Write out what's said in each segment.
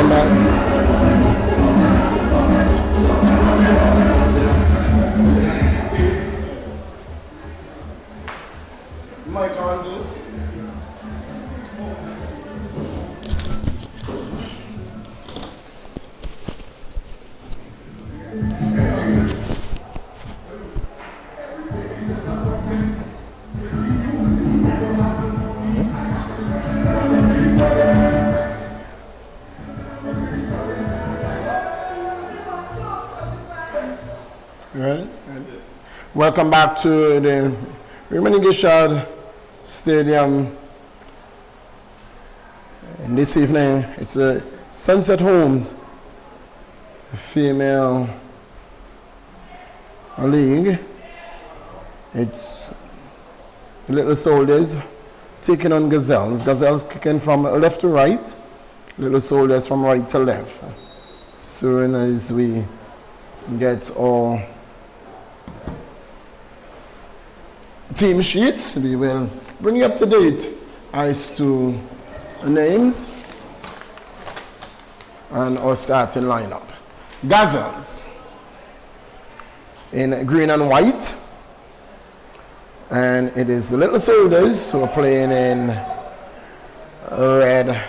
Welcome back. Mic on this. Right. Welcome back to the Raymond Gishard Stadium. And this evening, it's the Sunset Homes Female League. It's the Little Soldiers taking on Gazelles. Gazelles kicking from left to right. Little Soldiers from right to left. Soon as we get our team sheets, we will bring you up to date as to names and our starting lineup. Gazelles in green and white, and it is the Little Soldiers who are playing in red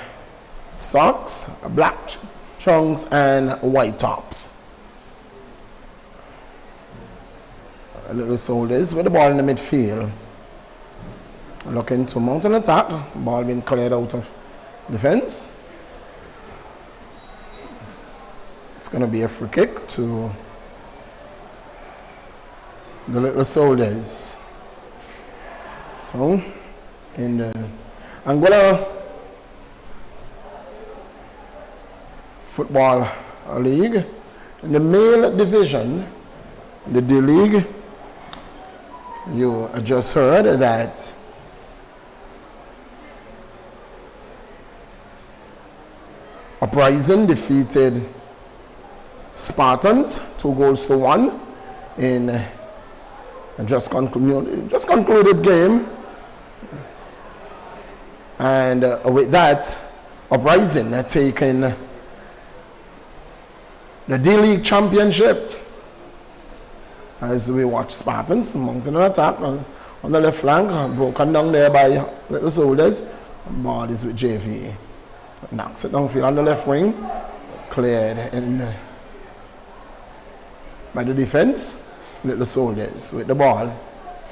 socks, black trunks, and white tops. Little Soldiers with the ball in the midfield, looking to mount an attack. Ball being cleared out of defense. It's going to be a free kick to the Little Soldiers. So, in the Angola Football League, in the male division, the D-League, you just heard that Uprising defeated Spartans 2-1 in a just concluded game. And with that, Uprising taking the D-League championship. As we watch Spartans mounting an attack on the left flank, broken down there by Little Soldiers. Ball is with JV. Knocks it downfield on the left wing. Cleared in by the defense. Little Soldiers with the ball.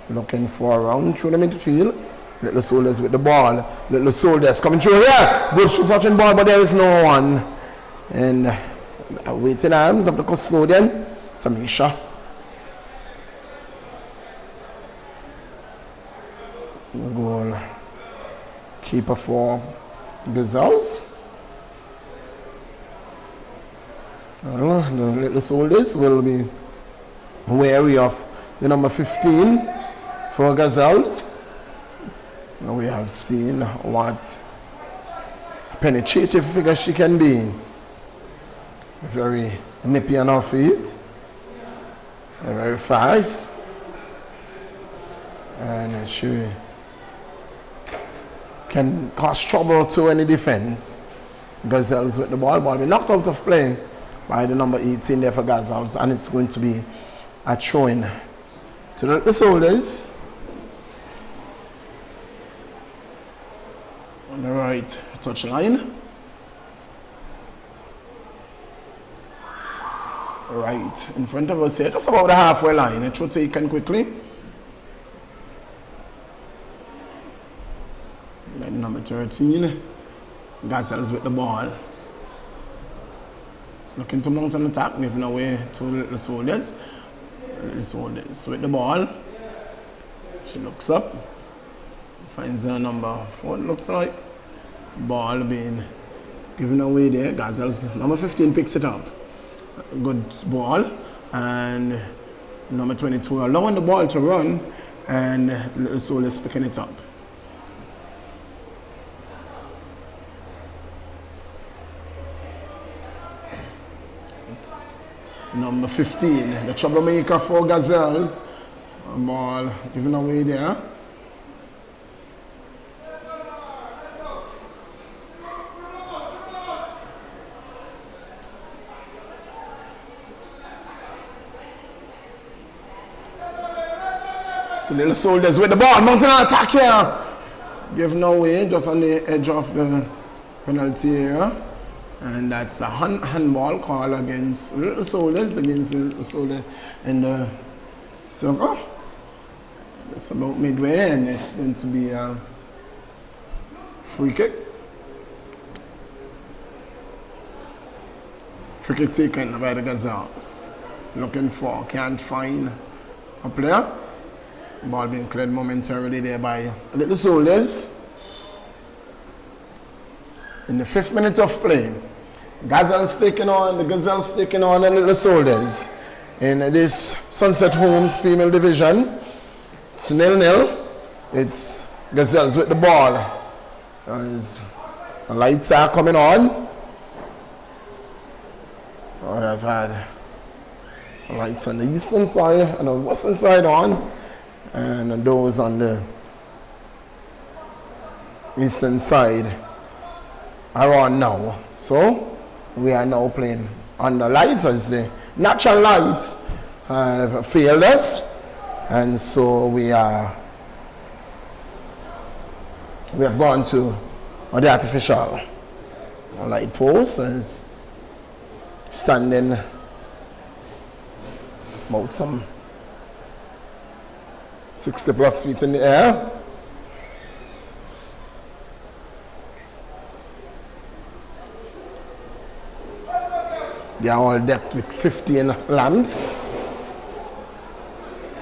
Looking for a round through the midfield. Little Soldiers with the ball. Little Soldiers coming through here. Good touching ball, but there is no one. And waiting arms of the custodian, Samisha. Goal keeper for Gazelles. The Little Soldiers will be wary of the number 15 for Gazelles. We have seen what penetrative figure she can be. Very nippy on her feet, very fast, and she can cause trouble to any defense. Gazelles with the ball being knocked out of play by the number 18 there for Gazelles, and it's going to be a throw-in to the Soldiers on the right touch line. Right in front of us here, just about the halfway line. It should taken quickly. Number 13, Gazelles with the ball. Looking to mount an attack, giving away to Little Soldiers. Little Soldiers with the ball. She looks up, finds her number 4, it looks like. Ball being given away there. Gazelles, number 15 picks it up. Good ball. And number 22 allowing the ball to run, and Little Soldiers picking it up. Number 15, the troublemaker for Gazelles. Ball given away there. So Little Soldiers with the ball, mounting an attack here. Giving away just on the edge of the penalty area. And that's a handball call against Little Soldiers, in the circle. It's about midway and it's going to be a free kick. Free kick taken by the Gazelles. Looking for, can't find a player. Ball being cleared momentarily there by Little Soldiers. In the 5th minute of play, the Gazelles taking on the Little Soldiers in this Sunset Homes female division. It's 0-0. It's Gazelles with the ball. As the lights are coming on. I've had lights on the eastern side and the western side on, and those on the eastern side are on now. So we are now playing on the lights as the natural lights have failed us, and so we have gone to the artificial light post as standing about some 60 plus feet in the air. They are all decked with 15 lamps.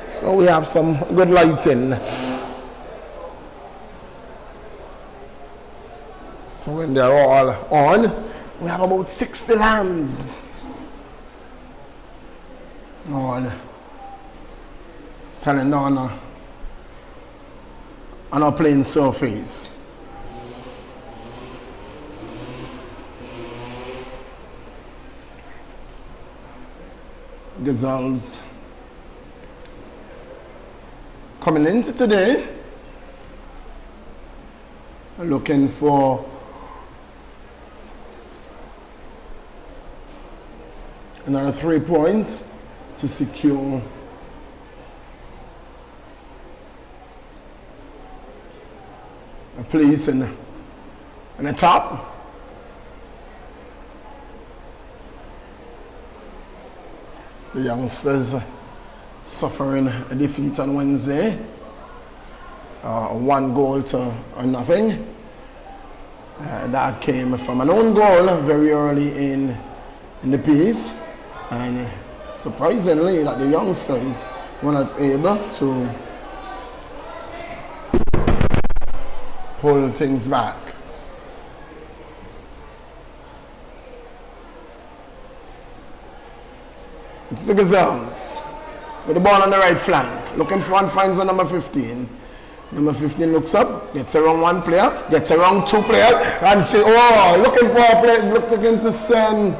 So we have some good lighting. So when they're all on, we have about 60 lamps on turning on a plane surface. Gazelles coming into today looking for another 3 points to secure a place in the top. The youngsters suffering a defeat on Wednesday, 1 goal to nothing. That came from an own goal very early in the piece, and surprisingly that the youngsters were not able to pull things back. It's the Gazelles with the ball on the right flank, looking for and finds on number 15. Number 15 looks up, gets around 1 player, gets around 2 players, and looking for a player, looking to send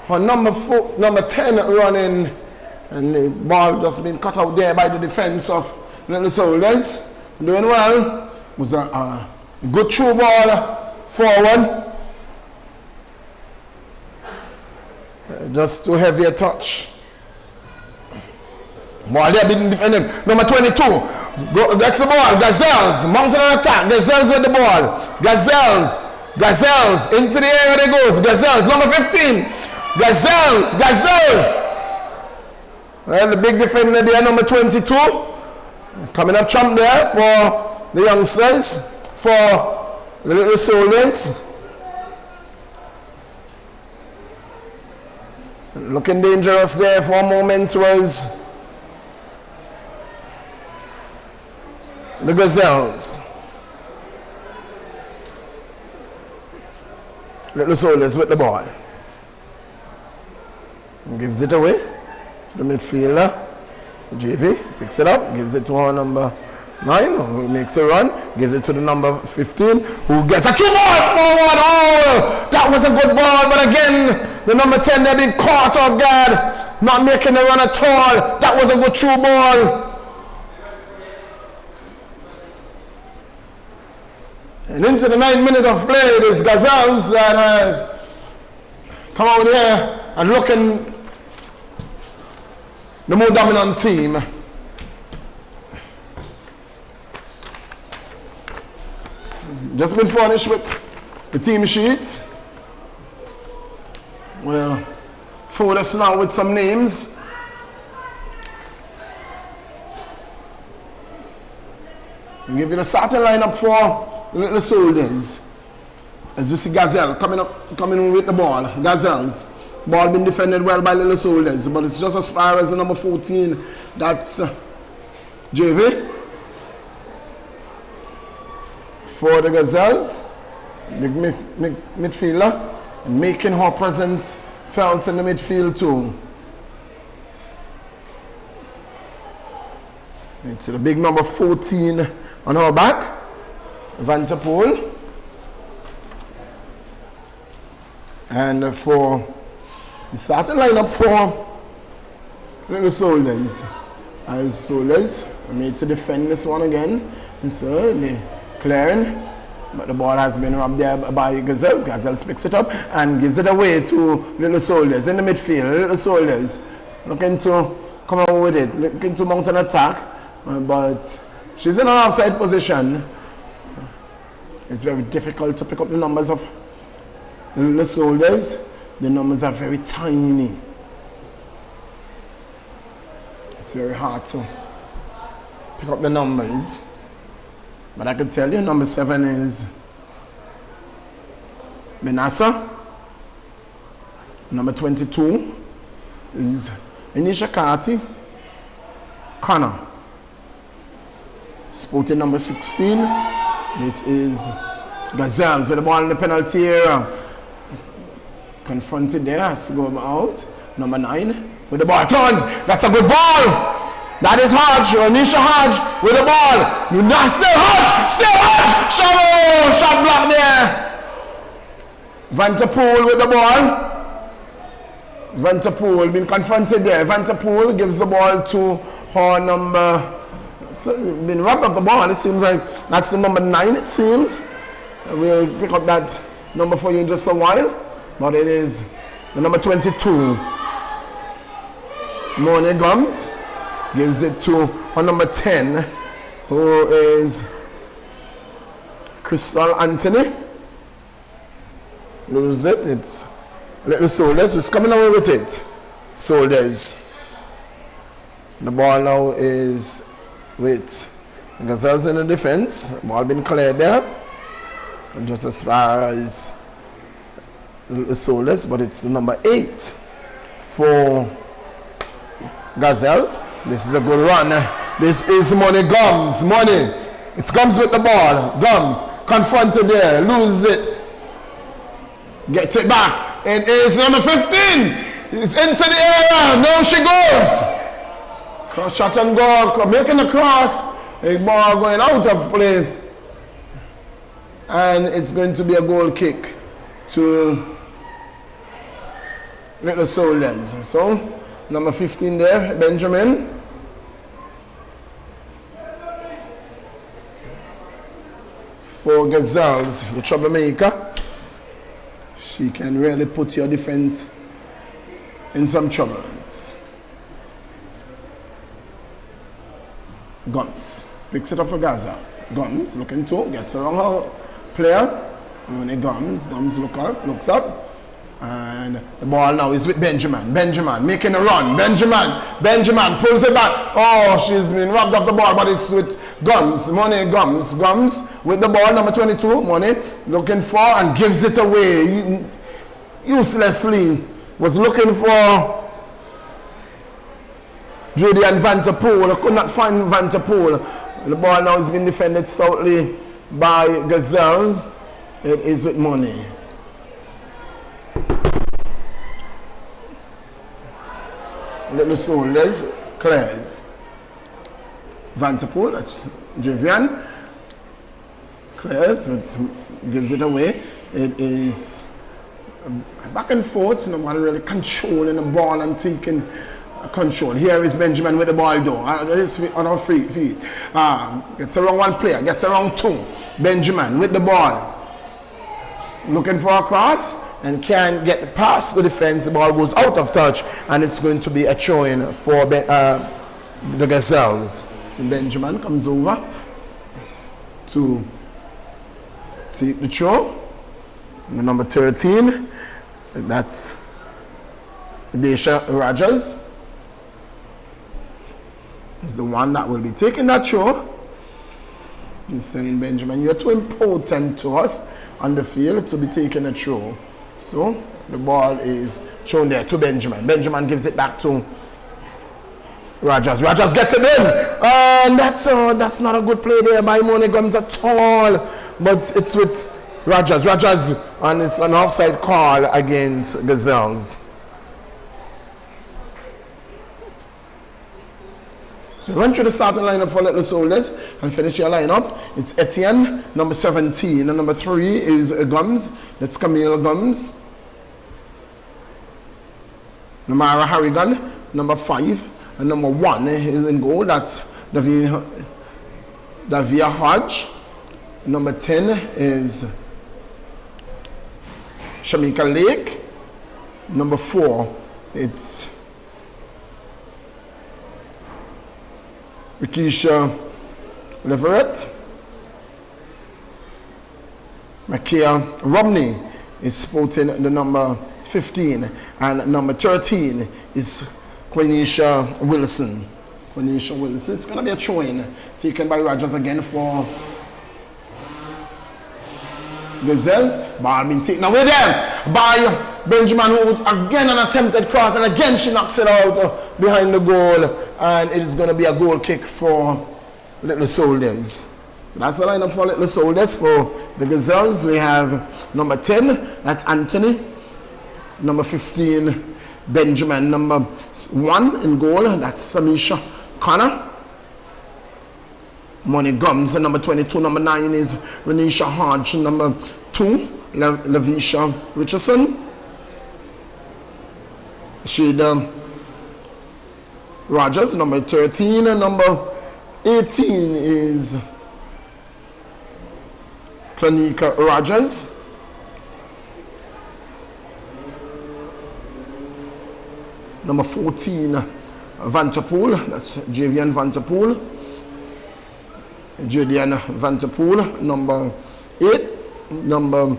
her number 10 running, and the ball just been cut out there by the defense of Little Soldiers. Doing well. Was a good through ball forward. Just too heavy a touch. Ball there being defended. Number 22. That's the ball. Gazelles mounting an attack. Gazelles with the ball. Gazelles into the area they goes. Gazelles number 15. Gazelles. Well, the big defender there, number 22. Coming up trump there for the youngsters, for the Little Soldiers. Looking dangerous there for a moment was the Gazelles. Little Soldiers with the ball. Gives it away to the midfielder. JV picks it up, gives it to our number 9, who makes a run, gives it to the number 15, who gets a 2 ball forward. Oh, that was a good ball, but again, the number 10 there being caught off guard, not making a run at all. That was a good true ball. And into the 9th minute of play, it is Gazelles that have come out here and looking the more dominant team. just been furnished with the team sheet. We'll fold us now with some names. I'll give you the starting lineup for the Little Soldiers. As we see Gazelle coming with the ball. Gazelles. Ball being defended well by Little Soldiers, but it's just as far as the number 14. That's JV. For the Gazelles, big midfielder, making her presence felt in the midfield too. It's the big number 14 on her back, Vanterpool. And for the starting lineup for Little Soldiers. As Soldiers are made to defend this one again. And so the clearing. But the ball has been robbed there by Gazelles. Gazelles picks it up and gives it away to Little Soldiers in the midfield. Little Soldiers looking to come out with it, looking to mount an attack. But she's in an offside position. It's very difficult to pick up the numbers of Little Soldiers. The numbers are very tiny. It's very hard to pick up the numbers. But I can tell you number 7 is Benassa. Number 22 is Anisha Carty. Connor. Sporting number 16. This is Gazelles with the ball in the penalty area. Confronted there, has to go out. Number 9 with the ball, turns. That's a good ball. That is Hodge, Anisha Hodge with the ball. Still Hodge. Shallow shot block there. Vanterpool with the ball. Vanterpool being confronted there. Vanterpool gives the ball to her number. Been robbed of the ball. It seems like that's the number 9. It seems. We'll pick up that number for you in just a while. But it is the number 22. Moni Gums gives it to her number 10, who is Crystal Anthony. Lose it. It's Little Soldiers who's coming away with it. Soldiers. The ball now is with Gazelles in the defense. Ball been cleared there. And just as far as the Soldiers, but it's the number 8 for Gazelles. This is a good run. This is Money Gums. Money. It's Gums with the ball. Gums confronted there. Loses it. Gets it back. It is number 15. It's into the area. Now she goes. Cross shot and goal. Making the cross. A ball going out of play. And it's going to be a goal kick to Little Soldiers. So, number 15 there, Benjamin. For Gazelles, the troublemaker. She can really put your defense in some trouble. It's Gums picks it up for Gazelles. Gums looking to, gets around her player. When it Gums looks up. And the ball now is with Benjamin. Benjamin making a run. Benjamin pulls it back. Oh, she's been robbed of the ball, but it's with Gums. Money Gums with the ball, number 22. Money looking for and gives it away uselessly. Was looking for Judy and Vanterpool. Could not find Vanterpool. The ball now is being defended stoutly by Gazelles. It is with Money. Little Soldiers clears. Vanterpool, that's Javian. Clears, it gives it away. It is back and forth, nobody really controlling the ball and taking control. Here is Benjamin with the ball though. On our feet. Gets around one player, gets around 2. Benjamin with the ball. Looking for a cross. And can't get past the defense. The ball goes out of touch, and it's going to be a throw-in for the Gazelles. And Benjamin comes over to take the throw. The number 13, that's Desha Rogers, is the one that will be taking that throw. He's saying, Benjamin, you're too important to us on the field to be taking a throw. So the ball is thrown there to Benjamin. Benjamin gives it back to Rogers. Rogers gets it in. And that's not a good play there by Money-Gums at all. But it's with Rogers, and it's an offside call against Gazelles. So run through the starting lineup for Little Soldiers and finish your lineup. It's Etienne, number 17, and number 3 is Gums. That's Camille Gums. Namara Harrigan, number 5, and number 1 is in goal. That's Davia Hodge. Number 10 is Shamika Lake. Number 4, it's Rikisha Leverett. Makia Romney is sporting the number 15, and number 13 is Quenisha Wilson. It's going to be a throw-in taken by Rogers again for Gazelles. Ball being taken away there by Benjamin, who again an attempted cross, and again she knocks it out behind the goal, and it is going to be a goal kick for Little Soldiers. That's the lineup for Little Soldiers. For the Gazelles, we have number 10, that's Anthony. Number 15, Benjamin. Number 1 in goal, that's Samisha Connor. Money-Gums. And number 22, number 9 is Renisha Hodge. Number 2, Lavisha Richardson. Shada Rogers. Number 13, and number 18 is Clanika Rogers. Number 14, Vanterpool, that's Javian Vanterpool. Julian Vanterpool. Number 8, number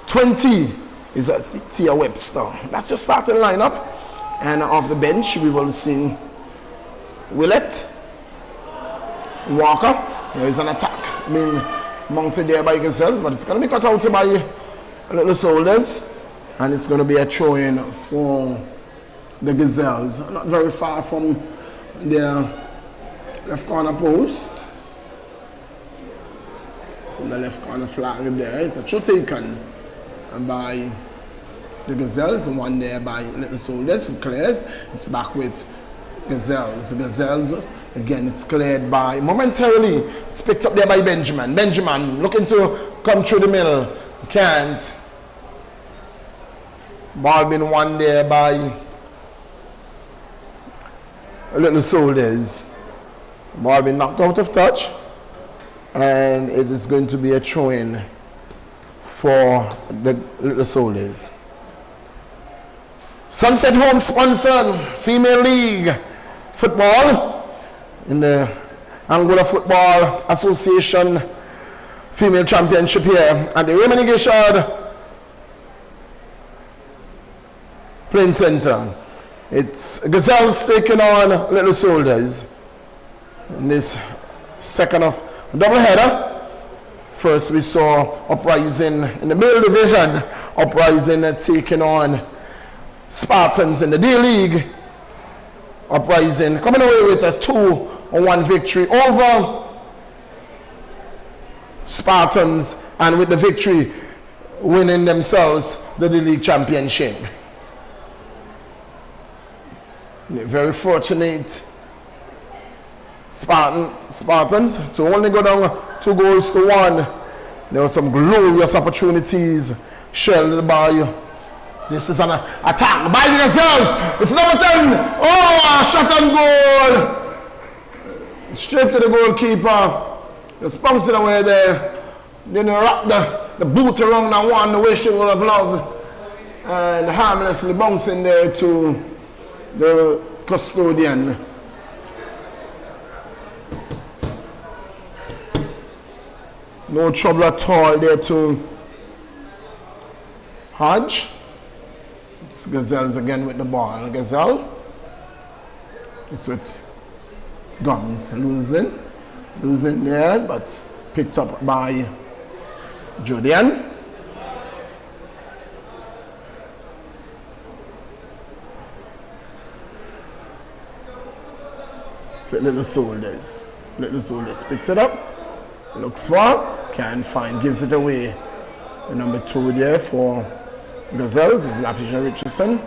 20 is Tia Webster. That's your starting lineup. And off the bench, we will see Willett, Walker. There is an attack being mounted there by Gazelles, but it's going to be cut out by Little Soldiers, and it's going to be a throw-in for the Gazelles. Not very far from their left corner post. From the left corner flag there, it's a throw taken by the Gazelles, and one there by Little Soldiers who clears. It's back with Gazelles. Gazelles, again, it's cleared by, momentarily, it's picked up there by Benjamin. Benjamin looking to come through the middle. Can't. Ball being won there by Little Soldiers. Ball being knocked out of touch. And it is going to be a throw-in for the Little Soldiers. Sunset Home sponsored Female League Football in the Angola Football Association Female Championship here at the Raymond Gishard Playing Center. It's Gazelles taking on Little Soldiers in this second of doubleheader. First we saw Uprising in the middle division. Uprising taking on Spartans in the D-League. Uprising coming away with a 2-1 victory over Spartans, and with the victory winning themselves the D-League championship. Very fortunate Spartans to only go down 2-1. There were some glorious opportunities shelled by. This is an attack by the Gazelles. It's number 10. Oh, shot on goal. Straight to the goalkeeper. Just bounce it away there. Then you wrap the boot around that one the way she would have loved. And harmlessly bouncing there to the custodian. No trouble at all there to Hodge. It's Gazelles again with the ball. Gazelle. It's with Guns losing there, but picked up by Julian. Split Little Soldiers. Little Soldiers picks it up. Looks for, can't find, gives it away. The number 2 there for Gazelles is Lafisha Richardson.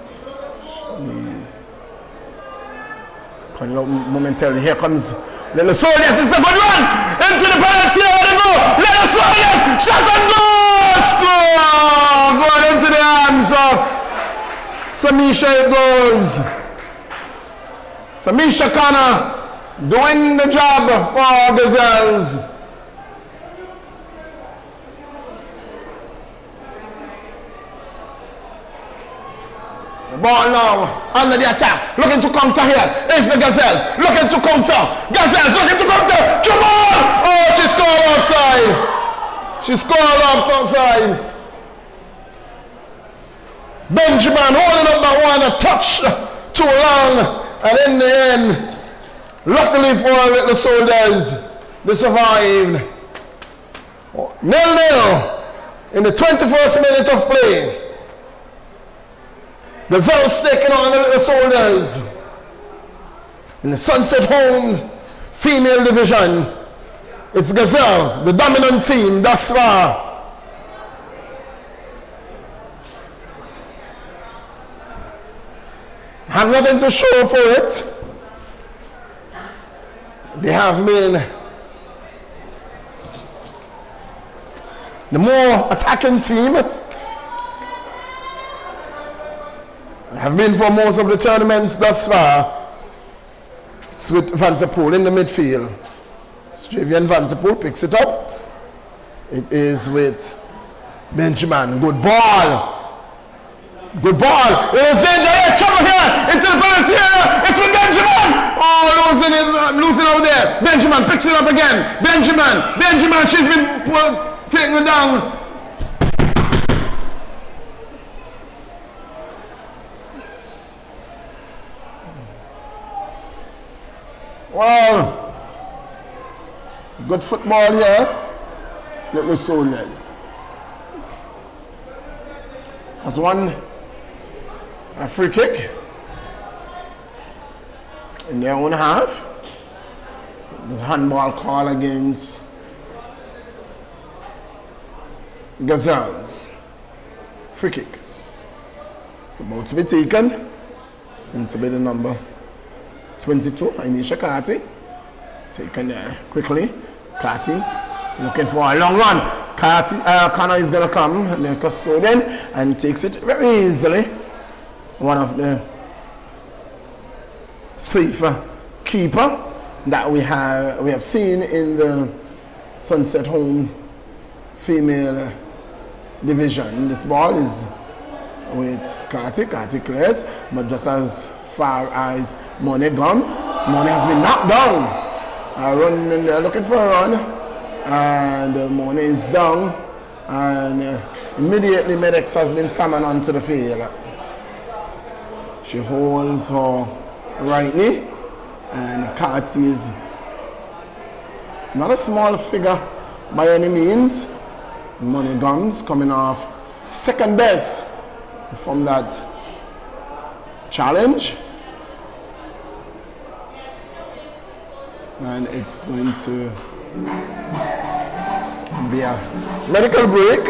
Cut it out momentarily. Here comes Little Soldiers. It's a good run into the penalty area. They go. Little Soldiers, shot and goal! Score! Going into the arms of Samisha. It goes. Samisha Connor doing the job for Gazelles. The ball now under the attack, looking to counter here. It's the Gazelles looking to counter. Gazelles looking to counter. Jamal! Oh, she scored offside. She scored offside. Benjamin holding up that one, a touch too long, and in the end, luckily for Little Soldiers, they survived. 0-0 in the 21st minute of play. Gazelles taking on the Little Soldiers in the Sunset Home female division. It's Gazelles, the dominant team thus far. Has nothing to show for it. They have been the more attacking team. Have been for most of the tournaments thus far. It's with Vanterpool in the midfield. Stravian Vanterpool picks it up. It is with Benjamin. Good ball. Good ball. It is danger here. Trouble here. Into the penalty area. It's with Benjamin. Oh, losing out there. Benjamin picks it up again. Benjamin, she's been taken down. Wow. Good football here. Little Soldiers. Has won a free kick in their own half. The handball call against Gazelles. Free kick. It's about to be taken. Seems to be the number 22, Anisha Carty. Taken there quickly. Carty looking for a long run. Connor is going to come, the custodian, and takes it very easily. One of the safer keeper that we have seen in the Sunset Home female division. This ball is with Carty. Carty clears, but just as far as Money comes, Money has been knocked down. Running there looking for a run, and Money is down, and immediately Medex has been summoned onto the field. She holds her right knee, and Carty is not a small figure by any means. Money Gums coming off second best from that challenge, and it's going to be a medical break.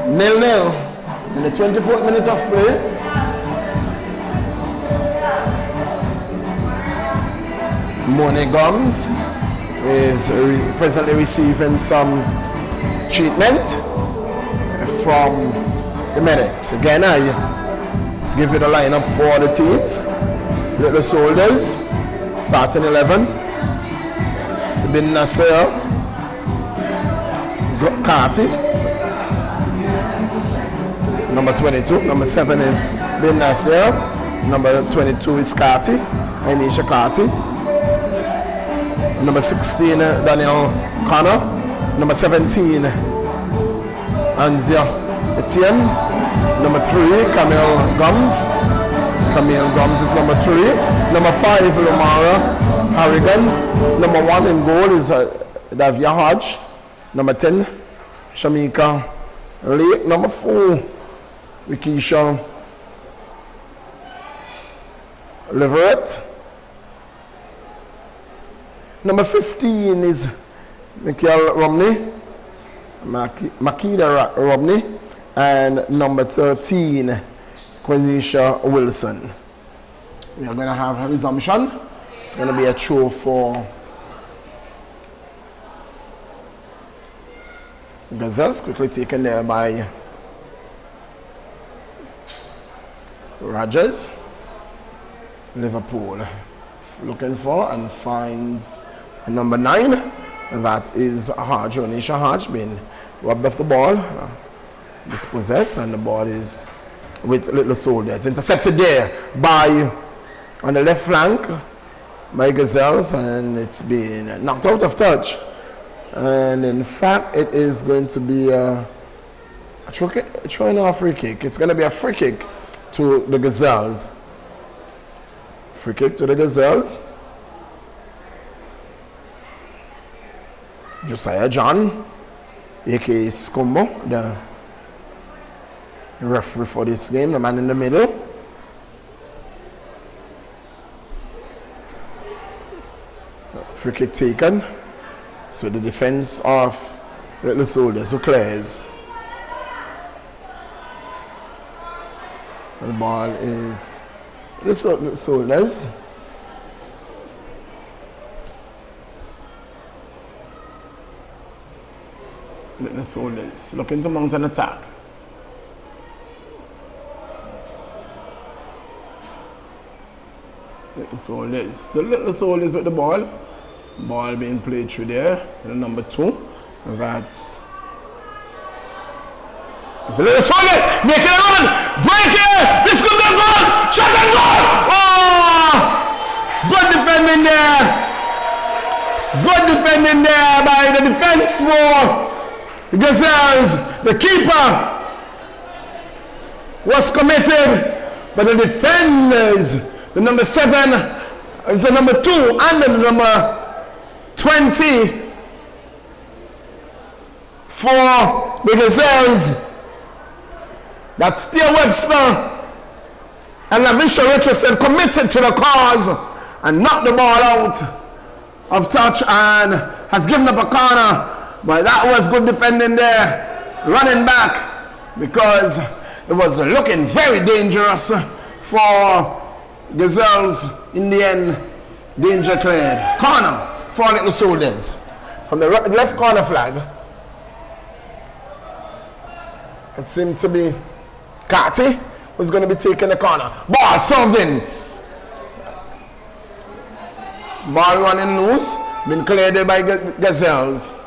0-0 in the 24th minute of play. Money Gums is presently receiving some treatment from the medics. Again, I give you the lineup for the teams. Little Soldiers, starting 11. It's Bin Nasser, Carty, number 22. Number 7 is Bin Nasser. Number 22 is Carty, Anisha Carty. Number 16, Daniel Connor. Number 17, Anzia Etienne. Number 3, Camille Gums. Camille Gums is number 3. Number 5, Lamara Harrigan. Number 1 in goal is Davia Hodge. Number 10, Shamika Lake. Number 4, Rikisha Leverett. Number 15 is Michael Romney, Makida Romney. And number 13, Quenisha Wilson. We are going to have a resumption. It's going to be a throw for Gazelles, quickly taken there by Rogers. Liverpool looking for and finds number 9. That is Hodge, Onisha Hodge, being robbed off the ball, dispossessed, and the ball is with Little Soldiers. Intercepted there by, on the left flank, by Gazelles, and it's been knocked out of touch. And in fact, it is going to be a throwing off free kick. It's going to be a free kick to the Gazelles. Free kick to the Gazelles. Josiah John, aka Scumbo, the referee for this game, the man in the middle. Free kick taken. So the defense of Little Soldiers who clears. The ball is Little Soldiers. Little Soldiers looking to mount an attack. Little Soldiers, still Little Soldiers with the ball. Ball being played through there to the number 2. That's the Little Soldiers making a run. Break it. This could be a goal. Shot and goal. Oh! Good defending there. Good defending there by the defense for Gazelles. The keeper was committed, but the defenders, the number 7 is the number 2 and the number 20 for the Gazelles. That's Steer Webster and Lavisha Richardson committed to the cause and knocked the ball out of touch and has given up a corner. But that was good defending there, running back, because it was looking very dangerous for Gazelles. In the end, danger cleared. Corner for Little Soldiers. From the left corner flag, it seemed to be Carty who's going to be taking the corner. Ball served in. Ball running loose, been cleared by Gazelles.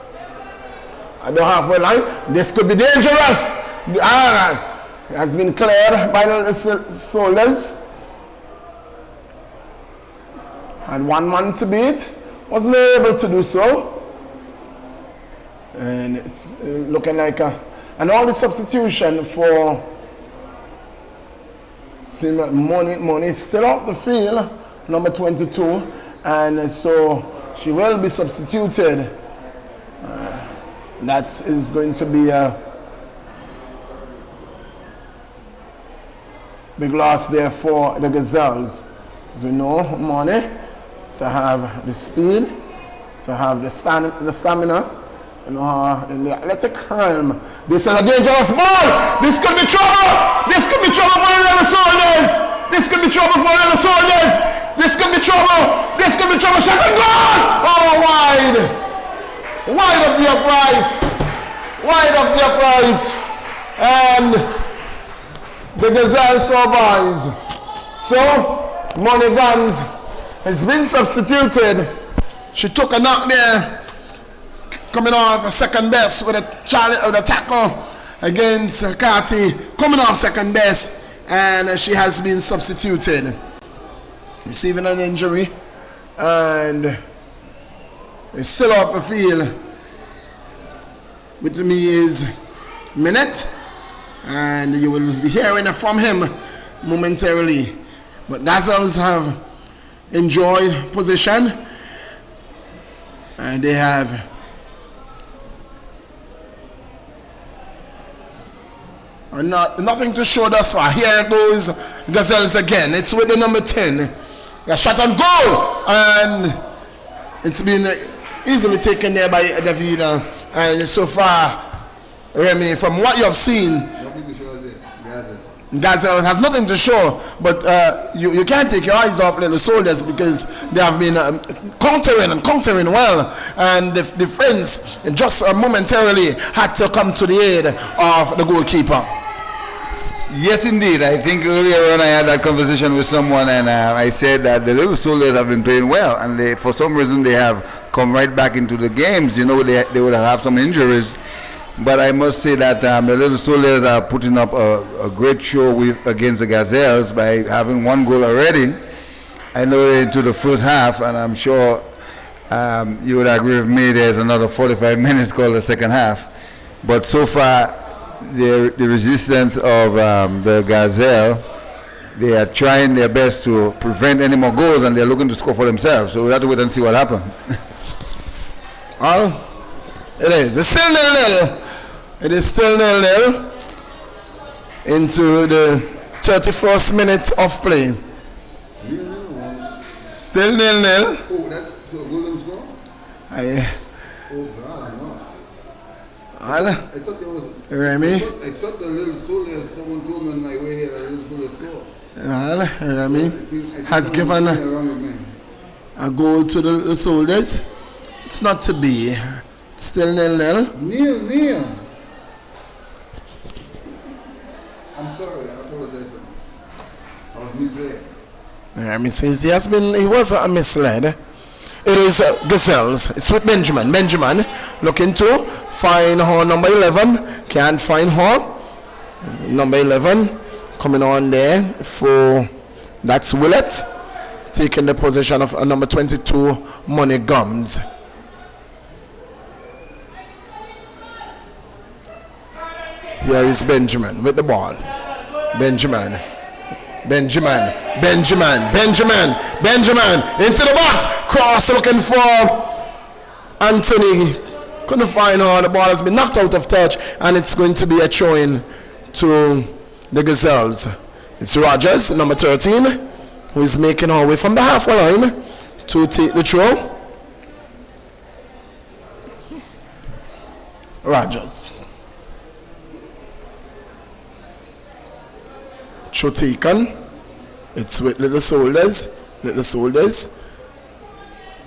At the halfway line, this could be dangerous. Has been cleared by the Soldiers. Had 1 man to beat, wasn't able to do so. And it's looking like and all the substitution for Money is still off the field, number 22, and so she will be substituted. That is going to be a big loss there for the Gazelles. As we know, Money to have the speed, to have the stamina, in the athletic realm. This is a dangerous ball. This could be trouble. This could be trouble for the Little Soldiers. This could be trouble for the Little Soldiers. This could be trouble. This could be trouble. Shot and goal. Oh, wide. Wide up the upright. Wide up the upright. And the Gazelle survives. So, Money Guns has been substituted. She took a knock there, coming off a second best with a tackle against Carty, coming off second best, and she has been substituted, receiving an injury, and is still off the field. with me is Minute, and you will be hearing from him momentarily. But Gazelles have enjoyed position, and they have nothing to show thus far. Here goes Gazelles again. It's with the number 10. A shot on goal, and it's been easily taken there by Davina. And so far, Remy, from what you have seen, Gazelle has nothing to show, but you can't take your eyes off Little Soldiers because they have been countering well, and the defense just momentarily had to come to the aid of the goalkeeper. Yes, indeed. I think earlier on I had that conversation with someone, and I said that the Little Soldiers have been playing well, and for some reason they have come right back into the games. You know, they would have some injuries. But I must say that the Little Soldiers are putting up a great show against the Gazelles by having one goal already. I know into the first half, and I'm sure you would agree with me, there's another 45 minutes called the second half. But so far, the resistance of the Gazelle, they are trying their best to prevent any more goals, and they're looking to score for themselves. So we have to wait and see what happens. Well, it is. It's still 0-0. It is still 0-0 into the 31st minute of play. Still 0-0. Oh, that's a golden score? Oh God, I lost. I thought there was. Remy. I thought the Little Soldiers, someone told me on my way here that Little Soldiers score. Remy has given a goal to the Little Soldiers. It's not to be. It's still 0-0. Neil. I'm sorry, I apologize. I was misled. Remy says he was misled. It is Gazelles. It's with Benjamin. Benjamin looking to find her number 11. Can't find her. Number 11 coming on there for, that's Willett, taking the position of number 22, Money Gums. Here is Benjamin with the ball. Benjamin into the box. Cross looking for Anthony. Couldn't find her. The ball has been knocked out of touch, and it's going to be a throw-in to the Gazelles. It's Rogers, number 13, who is making her way from the halfway line to take the throw. Rogers. Throw taken. It's with Little Soldiers.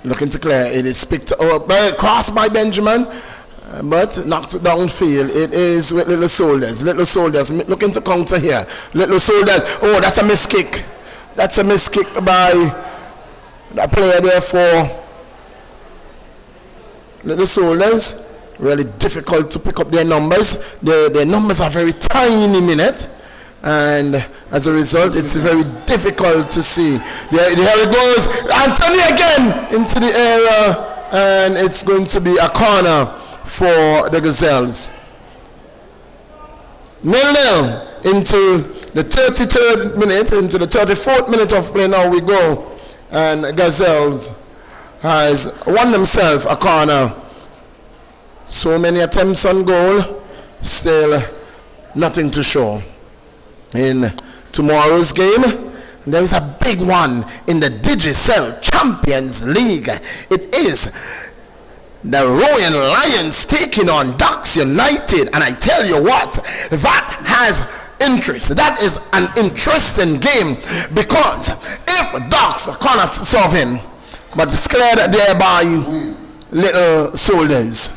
Looking to clear. It is picked up, crossed by Benjamin, but knocked downfield. It is with Little Soldiers. Looking to counter here. Little Soldiers. Oh, that's a miss kick. That's a miss kick by that player there for Little Soldiers. Really difficult to pick up their numbers. Their numbers are very tiny minute. And as a result, it's very difficult to see. Here it goes. Anthony again into the area, and it's going to be a corner for the Gazelles. 0-0 into the 33rd minute, into the 34th minute of play. Now we go, and Gazelles has won themselves a corner. So many attempts on goal, still nothing to show. In tomorrow's game, there is a big one in the Gazelles Champions League. It is the Rowan Lions taking on Ducks United, and I tell you what, that has interest. That is an interesting game, because if Ducks cannot solve him, but it's cleared there by Little Soldiers.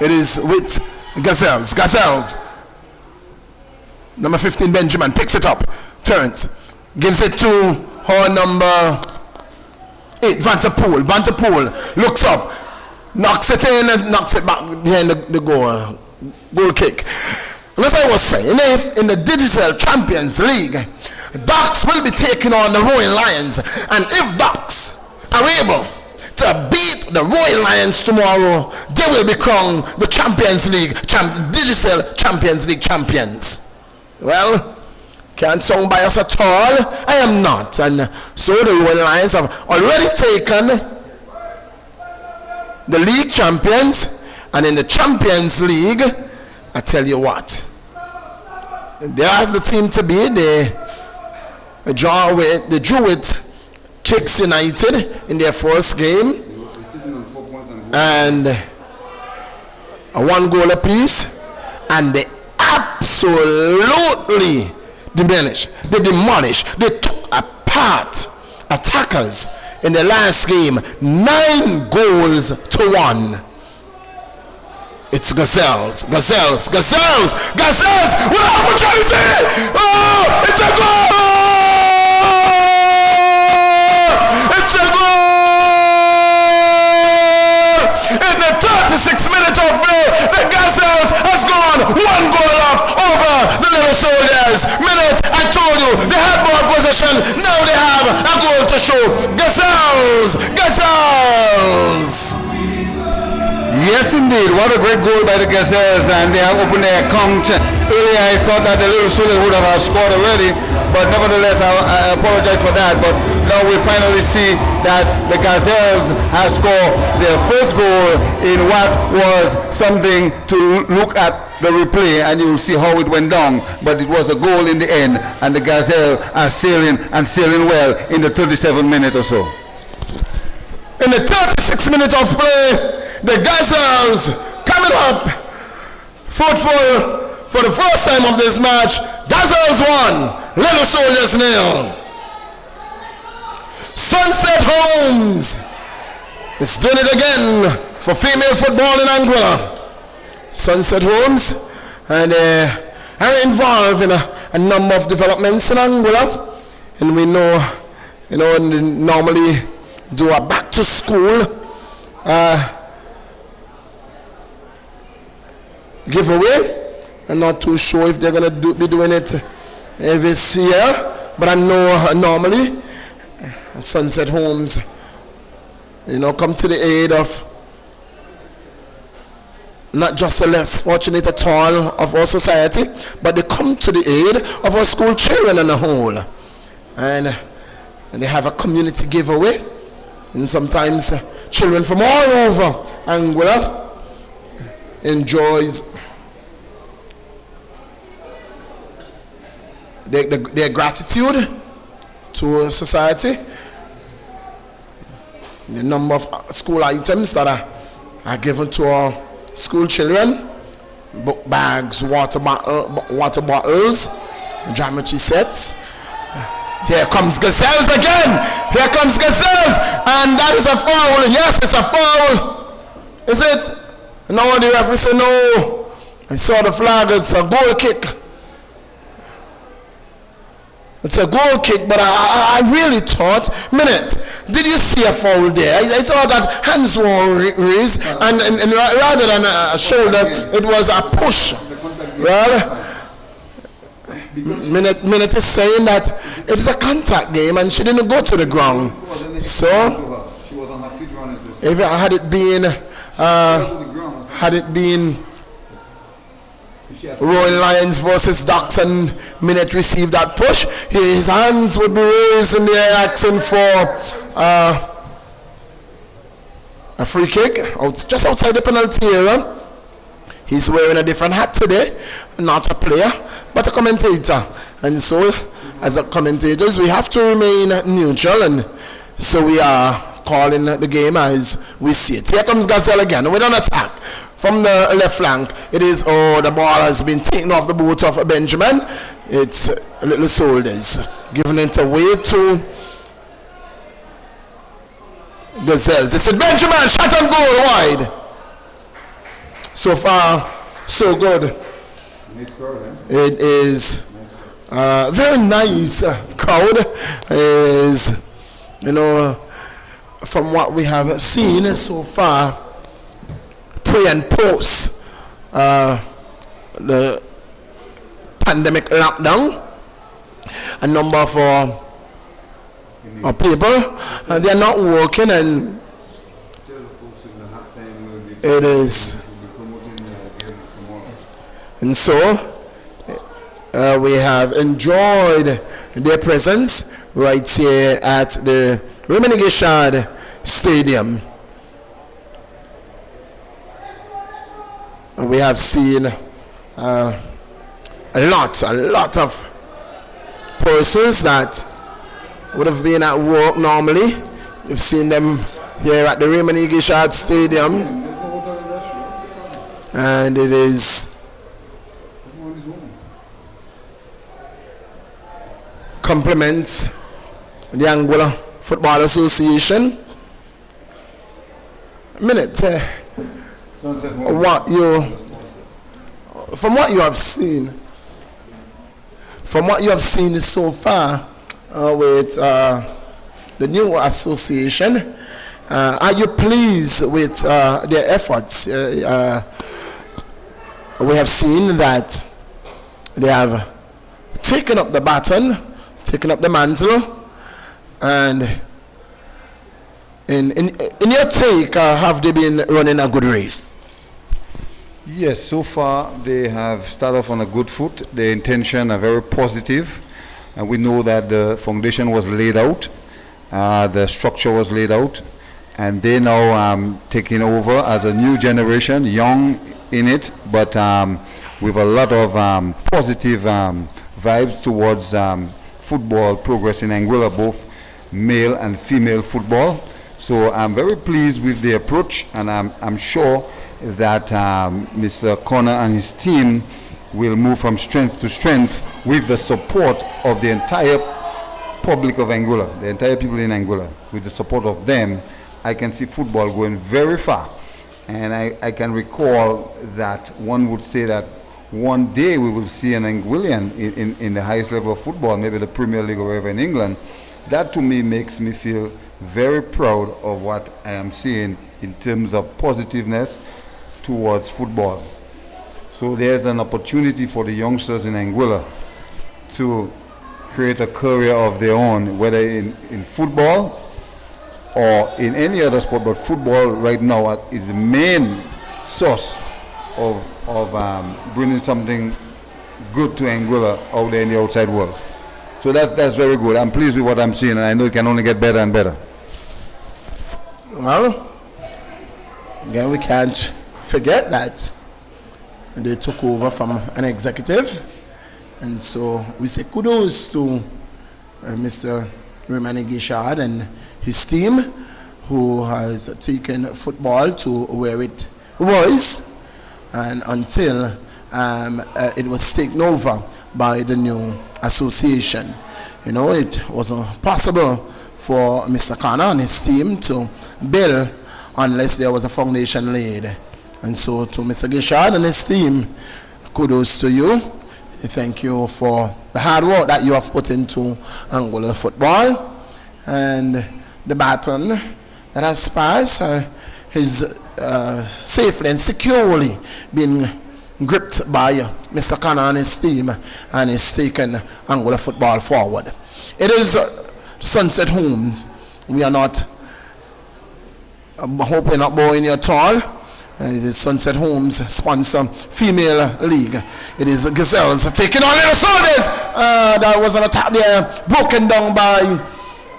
It is with Gazelles. Number 15, Benjamin, picks it up, turns, gives it to her number 8, Vanterpool, looks up, knocks it in and knocks it back behind the goal kick. And as I was saying, if in the Gazelles Champions League, Ducks will be taking on the Rowan Lions, and if Ducks are able to beat the Royal Lions tomorrow, they will become the Champions League, digital Champions League champions. Well, can't sound biased at all. I am not. And so the Royal Lions have already taken the league champions, and in the Champions League, I tell you what, they are the team to beat. They drew with Kicks United in their first game, and a 1 goal apiece, and they absolutely demolished, they took apart attackers in the last game, 9 goals to 1. It's Gazelles with an opportunity. Oh, it's a goal! It's a goal! In the 36th minute of play, the Gazelles has gone 1 goal up over the Little Soldiers. I told you, they had ball possession, now they have a goal to show. Gazelles! Yes, indeed. What a great goal by the Gazelles, and they have opened their account. Earlier, I thought that the Little Soldiers would have scored already, but nevertheless, I apologize for that. But now we finally see that the Gazelles have scored their first goal in what was something to look at the replay, and you'll see how it went down. But it was a goal in the end, and the Gazelles are sailing well in the 37th minute or so. In the 36th minute of play, the Gazelles coming up fruitful for the first time of this match. Gazelles 1, Little Soldiers 0. Sunset Homes is doing it again for female football in Anguilla. Sunset Homes, and are involved in a number of developments in Anguilla, and we know, normally do a back to school giveaway. I'm not too sure if they're going to be doing it this year, but I know normally Sunset Homes, come to the aid of not just the less fortunate at all of our society, but they come to the aid of our school children on the whole. And they have a community giveaway, and sometimes children from all over Anguilla enjoys their gratitude to society. The number of school items that are given to our school children: book bags, water bottles, geometry sets. Here comes Gazelles again. Here comes Gazelles, and that is a foul. Yes, it's a foul. Is it? No, the referee said no. I saw the flag. It's a goal kick. It's a goal kick, but I really thought, did you see a foul there? I thought that hands were raised, and rather than a shoulder, it was a push. Well, Minute is saying that it is a contact game, and she didn't go to the ground. So, if had it been Royal Lions versus Ducks, and Minute received that push, his hands would be raised in the air, asking for a free kick just outside the penalty area. He's wearing a different hat today, not a player, but a commentator. And so, as a commentators, we have to remain neutral, and so we are calling the game as we see it. Here comes Gazelle again with an attack from the left flank. It is, the ball has been taken off the boot of Benjamin. It's Little Soldiers giving it away to Gazelles. It's a Benjamin, shot on goal wide. So far, so good. Nice crowd, eh? It is very nice crowd. Is, from what we have seen so far, pre and post the pandemic lockdown, a number of people they are not working, and It is. And so, we have enjoyed their presence right here at the Raymond Stadium. And we have seen a lot of persons that would have been at work normally. We've seen them here at the Raymond Stadium. And it is compliments the Anguilla Football Association. From what you have seen so far with the new association, are you pleased with their efforts? We have seen that they have taken up the baton, taken up the mantle, and in your take, have they been running a good race? Yes, so far they have started off on a good foot. The intention are very positive, and we know that the foundation was laid out, the structure was laid out, and they now taking over as a new generation, young in it, but with a lot of positive vibes towards football progress in Anguilla, both male and female football. So I'm very pleased with the approach, and I'm sure that Mr. Connor and his team will move from strength to strength with the support of the entire public of Anguilla, the entire people in Anguilla. With the support of them, I can see football going very far. And I can recall that one would say that one day we will see an Anguillian in the highest level of football, maybe the Premier League or wherever in England. That to me makes me feel very proud of what I am seeing in terms of positiveness towards football. So there's an opportunity for the youngsters in Anguilla to create a career of their own, whether in football or in any other sport, but football right now is the main source of bringing something good to Anguilla out there in the outside world. So that's very good. I'm pleased with what I'm seeing, and I know it can only get better and better. Well, again, we can't forget that they took over from an executive, and so we say kudos to Mr. Raymond Gishard and his team, who has taken football to where it was, and until it was taken over by the new association. You know, it wasn't possible for Mr. Connor and his team to build unless there was a foundation laid. And so to Mr. Gishard and his team, kudos to you. Thank you for the hard work that you have put into Anguilla football. And the baton that has passed is safely and securely been gripped by Mr. Connor and his team, and is taking Anguilla football forward. It is Sunset Homes. We are not hoping not boring you at all. It is Sunset Homes sponsor female league. It is Gazelles taking on Little Soldiers. That was an attack there, broken down by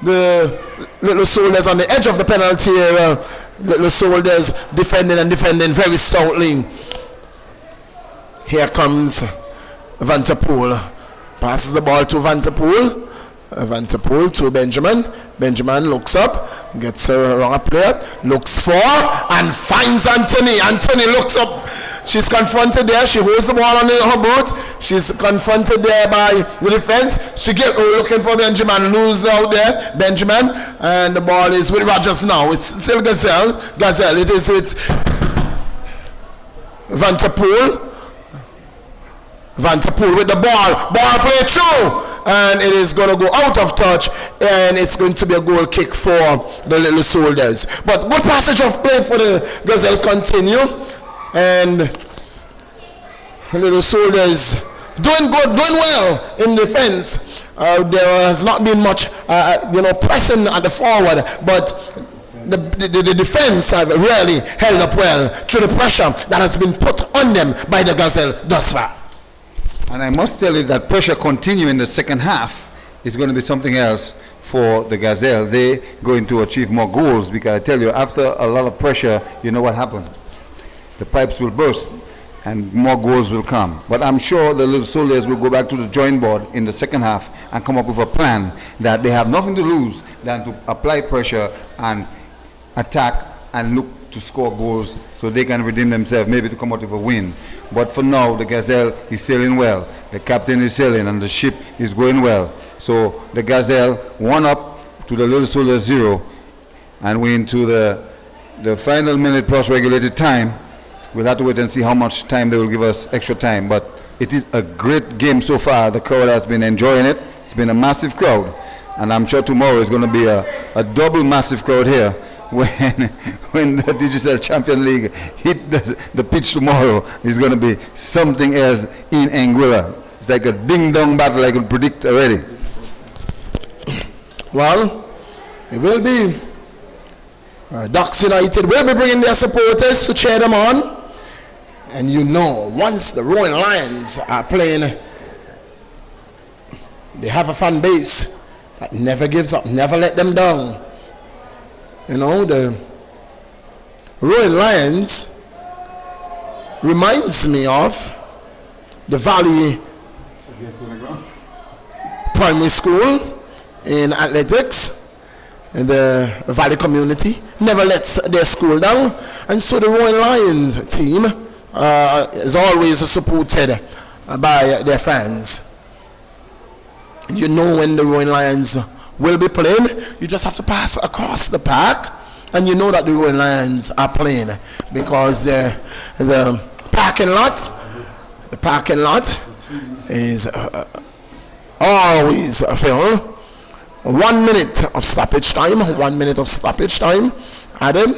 the Little Soldiers on the edge of the penalty area. Little Soldiers defending very stoutly. Here comes Vanterpool. Passes the ball to Vanterpool. Vanterpool to Benjamin. Benjamin looks up, gets a wrong player, looks for and finds Anthony. Anthony looks up. She's confronted there. She holds the ball on her boot. She's confronted there by the defense. She gets looking for Benjamin. Lose out there, Benjamin, and the ball is with Rogers now. It's still Gazelle. It is with Vanterpool. Vanterpool with the ball. Ball play through. And it is going to go out of touch, and it's going to be a goal kick for the Little Soldiers. But good passage of play for the Gazelles continue. And Little Soldiers doing good, doing well in defense. There has not been much, pressing at the forward, but the defense have really held up well through the pressure that has been put on them by the Gazelle thus far. And I must tell you that pressure continue in the second half is going to be something else for the Gazelle. They're going to achieve more goals, because I tell you, after a lot of pressure, you know what happened? The pipes will burst and more goals will come. But I'm sure the little soldiers will go back to the drawing board in the second half and come up with a plan that they have nothing to lose than to apply pressure and attack and look to score goals so they can redeem themselves, maybe to come out with a win. But for now, the Gazelle is sailing well. The captain is sailing and the ship is going well. So the Gazelle 1 up to the Little Soldiers 0, and we're into the final minute plus regulated time. We'll have to wait and see how much time they will give us extra time. But it is a great game so far. The crowd has been enjoying it. It's been a massive crowd. And I'm sure tomorrow is going to be a double massive crowd here when the Digicel Champion League hit the pitch tomorrow. It's going to be something else in Anguilla. It's like a ding-dong battle I can predict already. Well, it will be. Ducks United will be bringing their supporters to cheer them on. And you know, once the Roaring Lions are playing, they have a fan base that never gives up, never let them down. You know, the Roaring Lions reminds me of the Valley Primary School in athletics. And the Valley community never lets their school down, and so the Roaring Lions team is always supported by their fans. You know, when the Roaring Lions will be playing, you just have to pass across the park and you know that the Roaring Lions are playing, because the parking lot is always filled. 1 minute of stoppage time. Adam,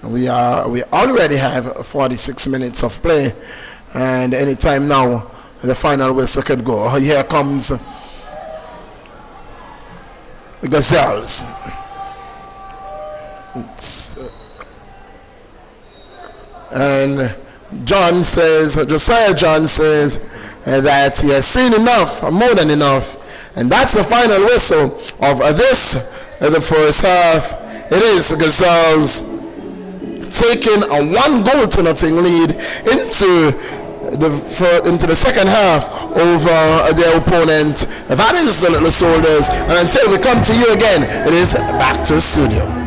we already have 46 minutes of play, and anytime now the final whistle could go. Here comes the Gazelles. And Josiah John says that he has seen enough, more than enough. And that's the final whistle of the first half. It is Gazelles taking a 1-0 lead into the second half over their opponent. That is the Little Soldiers. And until we come to you again, it is back to the studio.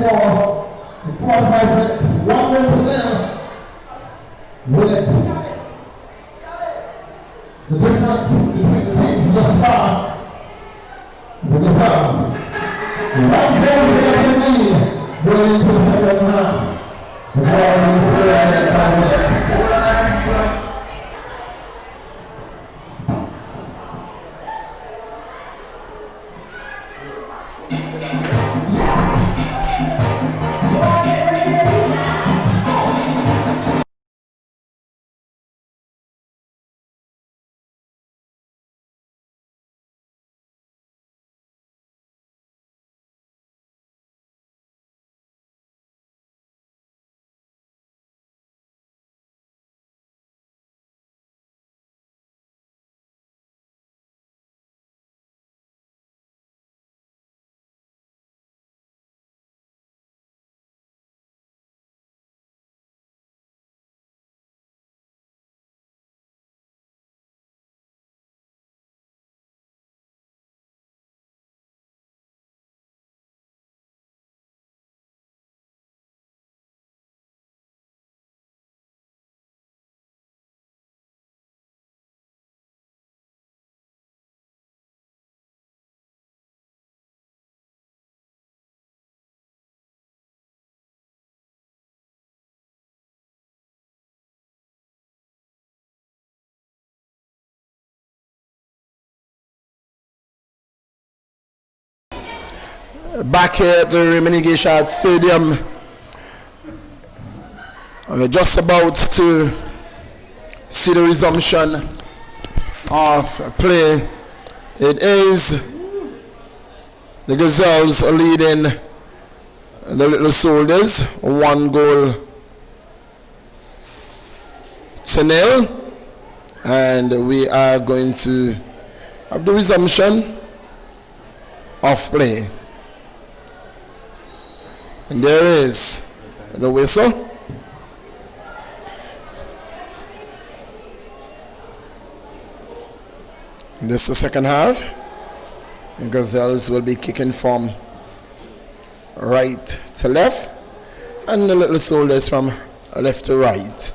more in 45 minutes. 1-0. With the difference between the teams thus far. The Gazelles. One goal here to lead going into the second half. The ball is still at 5 minutes. Back here at the Remini Stadium, we're just about to see the resumption of play. It is the Gazelles leading the Little Soldiers 1-0, and we are going to have the resumption of play. And there is the whistle. And this is the second half. The Gazelles will be kicking from right to left, and the Little Soldiers from left to right.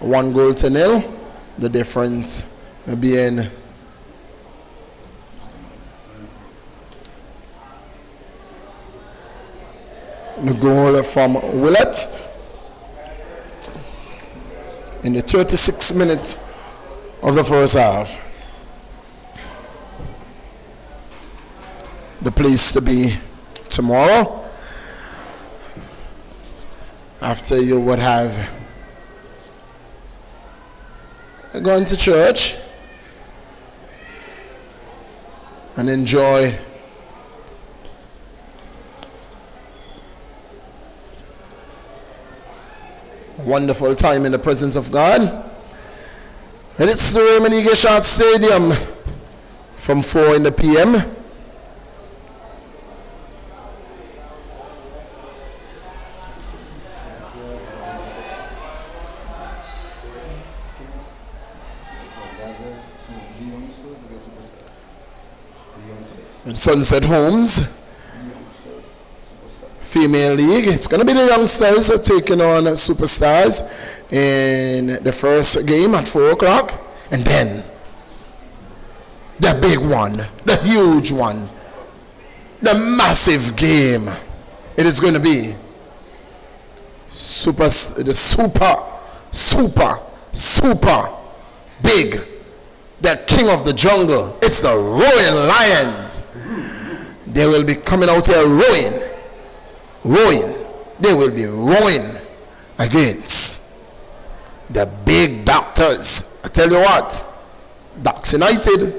1-0. The difference being the goal from Willett in the 36th minute of the first half. The place to be tomorrow, after you would have gone to church and enjoy a wonderful time in the presence of God. And it's the Raymond Eagle Stadium from 4 in the p.m. And Sunset Homes Female League. It's going to be the youngsters taking on Superstars in the first game at 4 o'clock. And then the big one, the huge one, the massive game. It is going to be super big, the king of the jungle. It's the Roaring Lions. They will be coming out here rowing. They will be rowing against the big Doctors. I tell you what, Docks United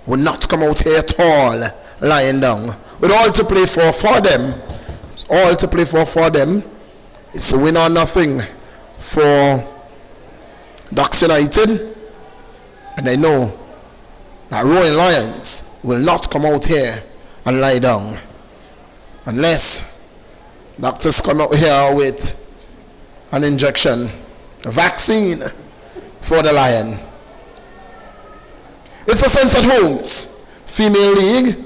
will not come out here at all lying down. With all to play for them, it's all to play for them. It's a win or nothing for Docks United. And I know that Roaring Lions will not come out here and lie down unless doctors come out here with an injection, a vaccine for the lion. It's the Sunset Homes female league.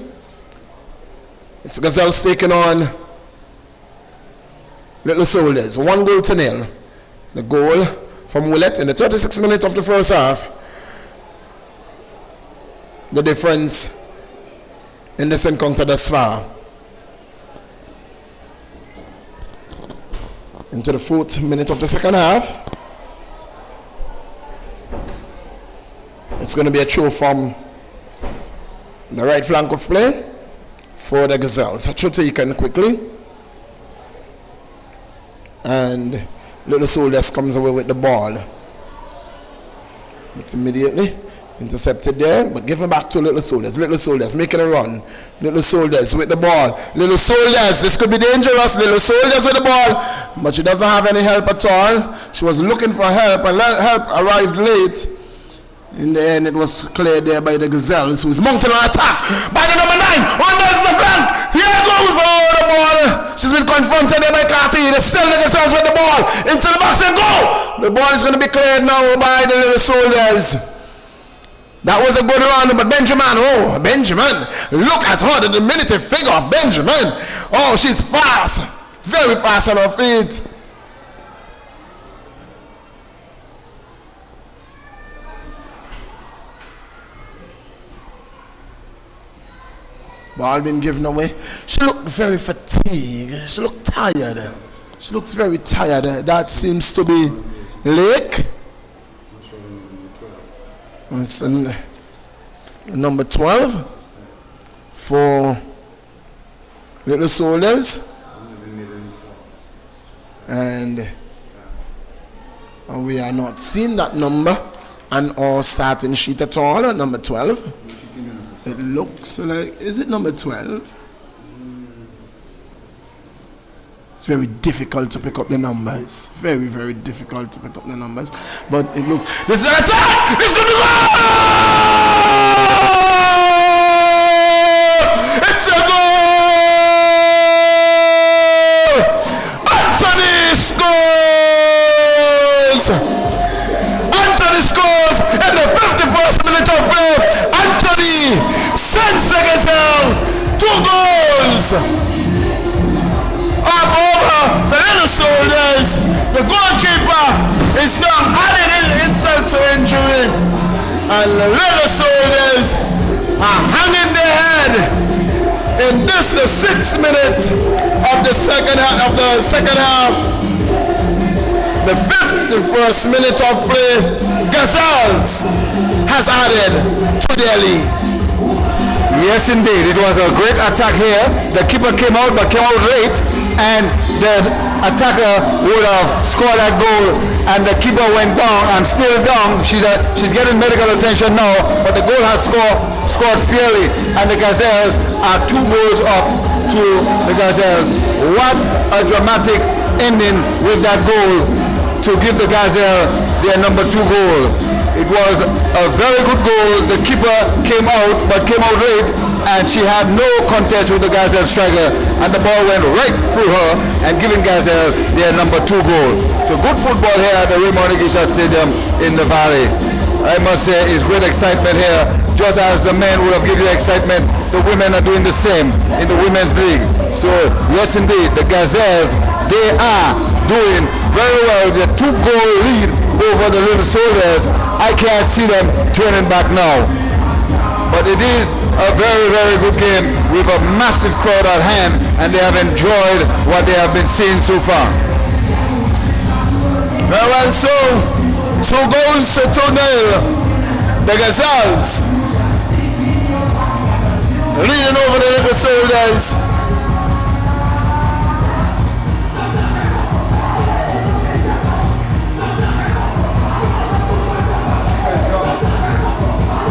It's Gazelles taking on Little Soldiers. 1-0. The goal from Willett in the 36th minute of the first half. The difference in this encounter thus far. Into the 4th minute of the second half. It's going to be a throw from the right flank of play for the Gazelles. A throw taken quickly. And Little Soldiers comes away with the ball. But immediately intercepted there, but given back to Little Soldiers. Little Soldiers making a run. Little Soldiers with the ball. Little Soldiers, this could be dangerous. Little Soldiers with the ball, but she doesn't have any help at all. She was looking for help, and help arrived late. In the end, it was cleared there by the Gazelles, who is mounting an attack by the number 9. Under the flank. Here goes the ball. She's been confronted there by Carty. There's still the Gazelles with the ball into the box and go. The ball is going to be cleared now by the Little Soldiers. That was a good run, but Benjamin, look at her, the diminutive figure of Benjamin. Oh, she's fast, very fast on her feet. Ball been given away. She looked very fatigued. She looked tired. She looks very tired. That seems to be Lake. It's number 12 for Little Soldiers. And we are not seeing that number on our starting sheet at all. Number 12. It looks like, is it number 12? It's very difficult to pick up the numbers. Very, very difficult to pick up the numbers. But it looks, this is an attack! It's going to go! It's a goal! Anthony scores! Anthony scores in the 51st minute of play. Anthony sends the Gazelles 2 goals! Up over the Little Soldiers. The goalkeeper is now adding insult to injury, and the Little Soldiers are hanging their head in this, the 6th minute of the second half. The 51st minute of play, Gazelles has added to their lead. Yes, indeed. It was a great attack here. The keeper came out, but came out late, and the attacker would have scored that goal, and the keeper went down and still down. She's getting medical attention now, but the goal has scored fairly, and the Gazelles are 2 goals up to the Gazelles. What a dramatic ending with that goal to give the Gazelle their number 2 goal. It was a very good goal. The keeper came out, but came out late, and she had no contest with the Gazelle striker, and the ball went right through her and giving Gazelle their number 2 goal. So good football here at the Raymond Igisha Stadium in the Valley. I must say it's great excitement here. Just as the men would have given you excitement, the women are doing the same in the Women's League. So yes indeed, the Gazelles, they are doing very well. Their 2-goal lead over the Little Soldiers. I can't see them turning back now. But it is a very, very good game with a massive crowd at hand, and they have enjoyed what they have been seeing so far. Very well, so 2 goals to 2-0. The Gazelles leading over the Little Soldiers.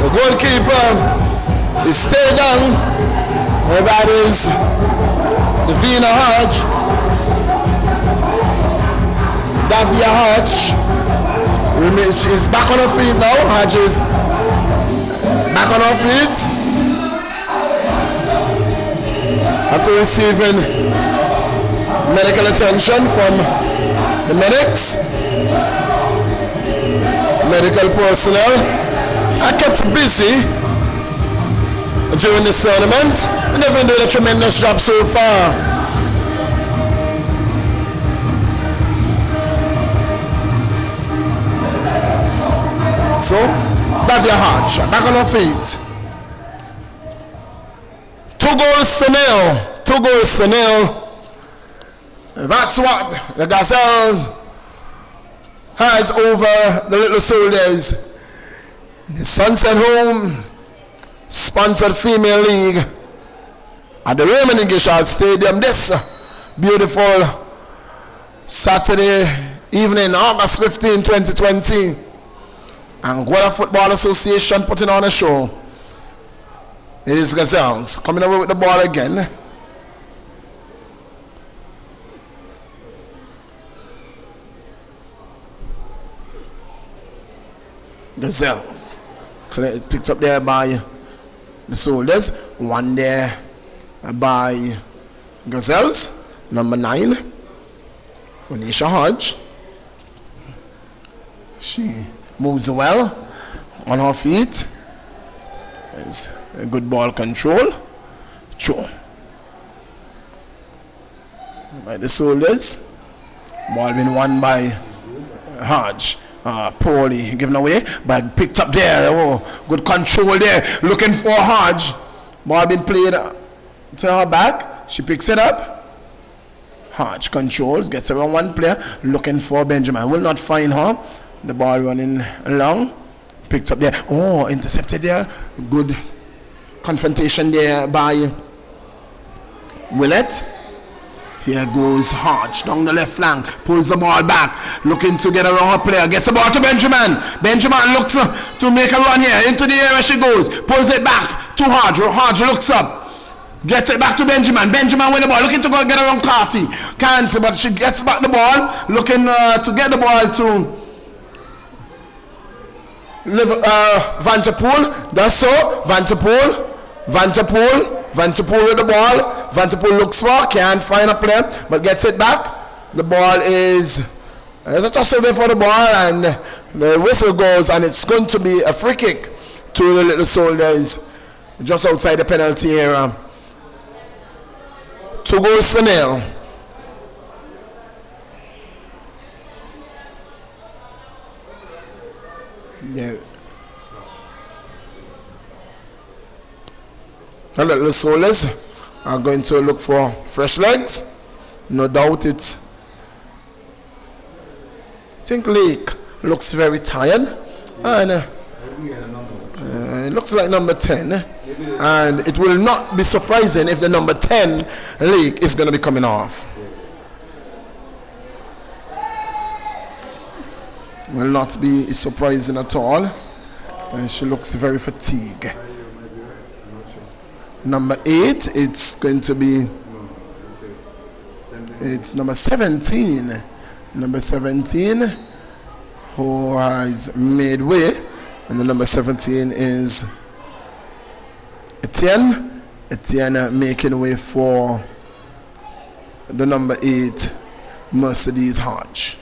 The goalkeeper is still down. That is Davina Hodge. Davia Hodge is back on her feet now. Hodge is back on her feet after receiving medical attention from the medics, medical personnel. I kept busy during this tournament, and they've been doing a tremendous job so far. So, Davia Hodge, back on her feet. 2 goals to nil. 2 goals to nil. That's what the Gazelles has over the Little Soldiers. The Sunset Home sponsored female league at the Raymond Ingishard Stadium this beautiful Saturday evening, August 15, 2020. And Guada Football Association putting on a show. It is Gazelles coming away with the ball again. Gazelles picked up there by the Soldiers. One there by Gazelles. Number 9, Onisha Hodge. She moves well on her feet. It's a good ball control. Throw by the Soldiers. Ball been won by Hodge. Poorly given away, but picked up there. Oh, good control there. Looking for Hodge. Ball been played to her back. She picks it up. Hodge controls, gets around one player. Looking for Benjamin. Will not find her. The ball running along. Picked up there. Oh, intercepted there. Good confrontation there by Willett. Here goes Hodge down the left flank, pulls the ball back, looking to get around her player, gets the ball to Benjamin. Benjamin looks to make a run here, into the area she goes, pulls it back to Hodge. Hodge looks up, gets it back to Benjamin. Benjamin with the ball, looking to go get around Carty. Can't, but she gets back the ball, looking to get the ball to Vanterpool. Does so, Vanterpool with the ball. Vanterpool looks for, can't find a player, but gets it back. The ball there's a tussle there for the ball, and the whistle goes, and it's going to be a free kick to the Little Soldiers just outside the penalty area. 2 goals to nil. Yeah. The Little Soldiers are going to look for fresh legs. No doubt I think Lake looks very tired, and it looks like number 10, and it will not be surprising if the number 10 Lake is going to be coming off. Will not be surprising at all, and she looks very fatigued. Number 8, it's going to be, it's number 17. Number 17 who has made way, and the number 17 is Etienne. Etienne making way for the number 8, Mercedes Hodge.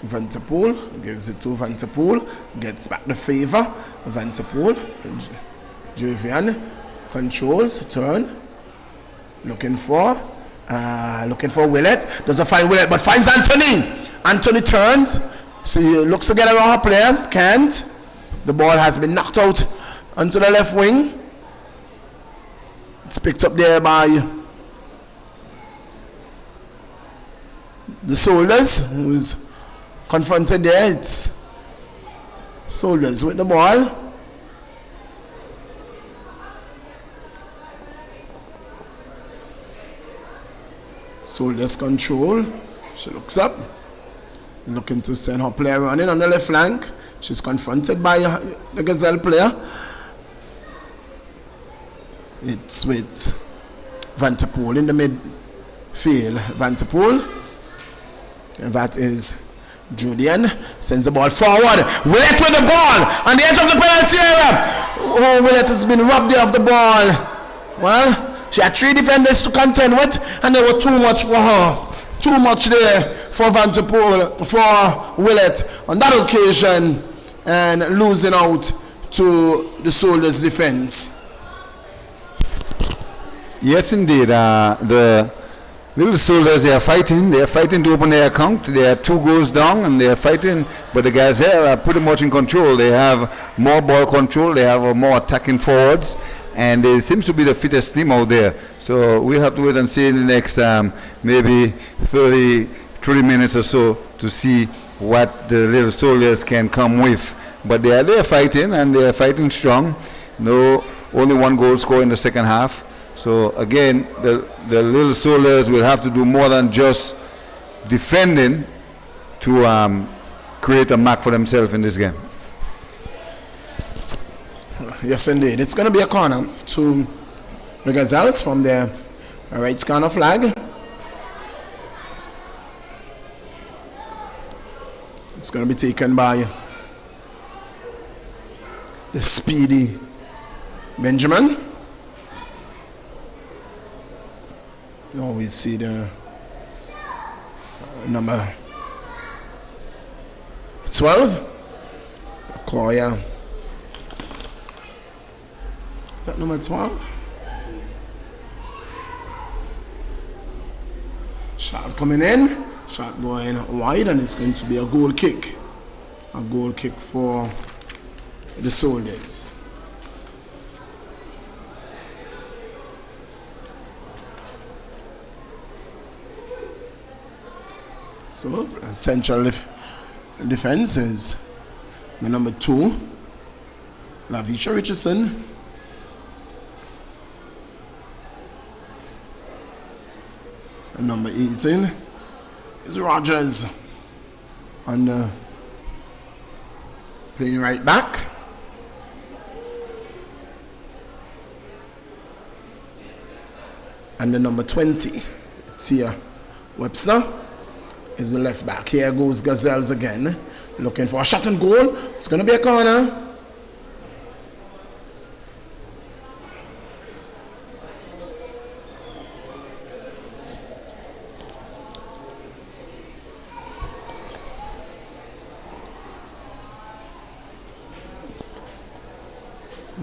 Vanterpool gives it to Vanterpool, gets back the favor. Vanterpool, Juvian controls, turn, looking for Willett. Doesn't find Willett, but finds Anthony. Anthony turns, so he looks to get around her player, can't. The ball has been knocked out onto the left wing. It's picked up there by the Soldiers, who's confronted there. It's Soldiers with the ball. Soldiers control. She looks up, looking to send her player running on the left flank. She's confronted by the Gazelle player. It's with Vanterpool in the midfield. Vanterpool, and that is Julian, sends the ball forward. Willett with the ball on the edge of the penalty area. Oh, Willett has been robbed there of the ball. Well, she had 3 defenders to contend with, and they were too much for her. Too much there for Vanterpool, for Willett on that occasion, and losing out to the Soldiers' defense. Yes, indeed. The Little Soldiers, they are fighting. They are fighting to open their account. They are 2 goals down and they are fighting. But the Gazelles are pretty much in control. They have more ball control. They have more attacking forwards. And they seems to be the fittest team out there. So we'll have to wait and see in the next maybe 30 minutes or so to see what the Little Soldiers can come with. But they are there fighting, and they are fighting strong. No, only 1 goal scored in the second half. So again, the Little Soldiers will have to do more than just defending to create a mark for themselves in this game. Yes, indeed. It's going to be a corner to the Gazelles from their right corner flag. It's going to be taken by the speedy Benjamin. Now we see the number 12, Koya. Is that number 12? Shot coming in, shot going wide, and it's going to be a goal kick. A goal kick for the Soldiers. So, central defense is the number 2, Lavisha Richardson. And number 18 is Rogers on the playing right back. And the number 20, it's here, Webster, is the left back. Here goes Gazelles again, looking for a shot and goal. It's going to be a corner.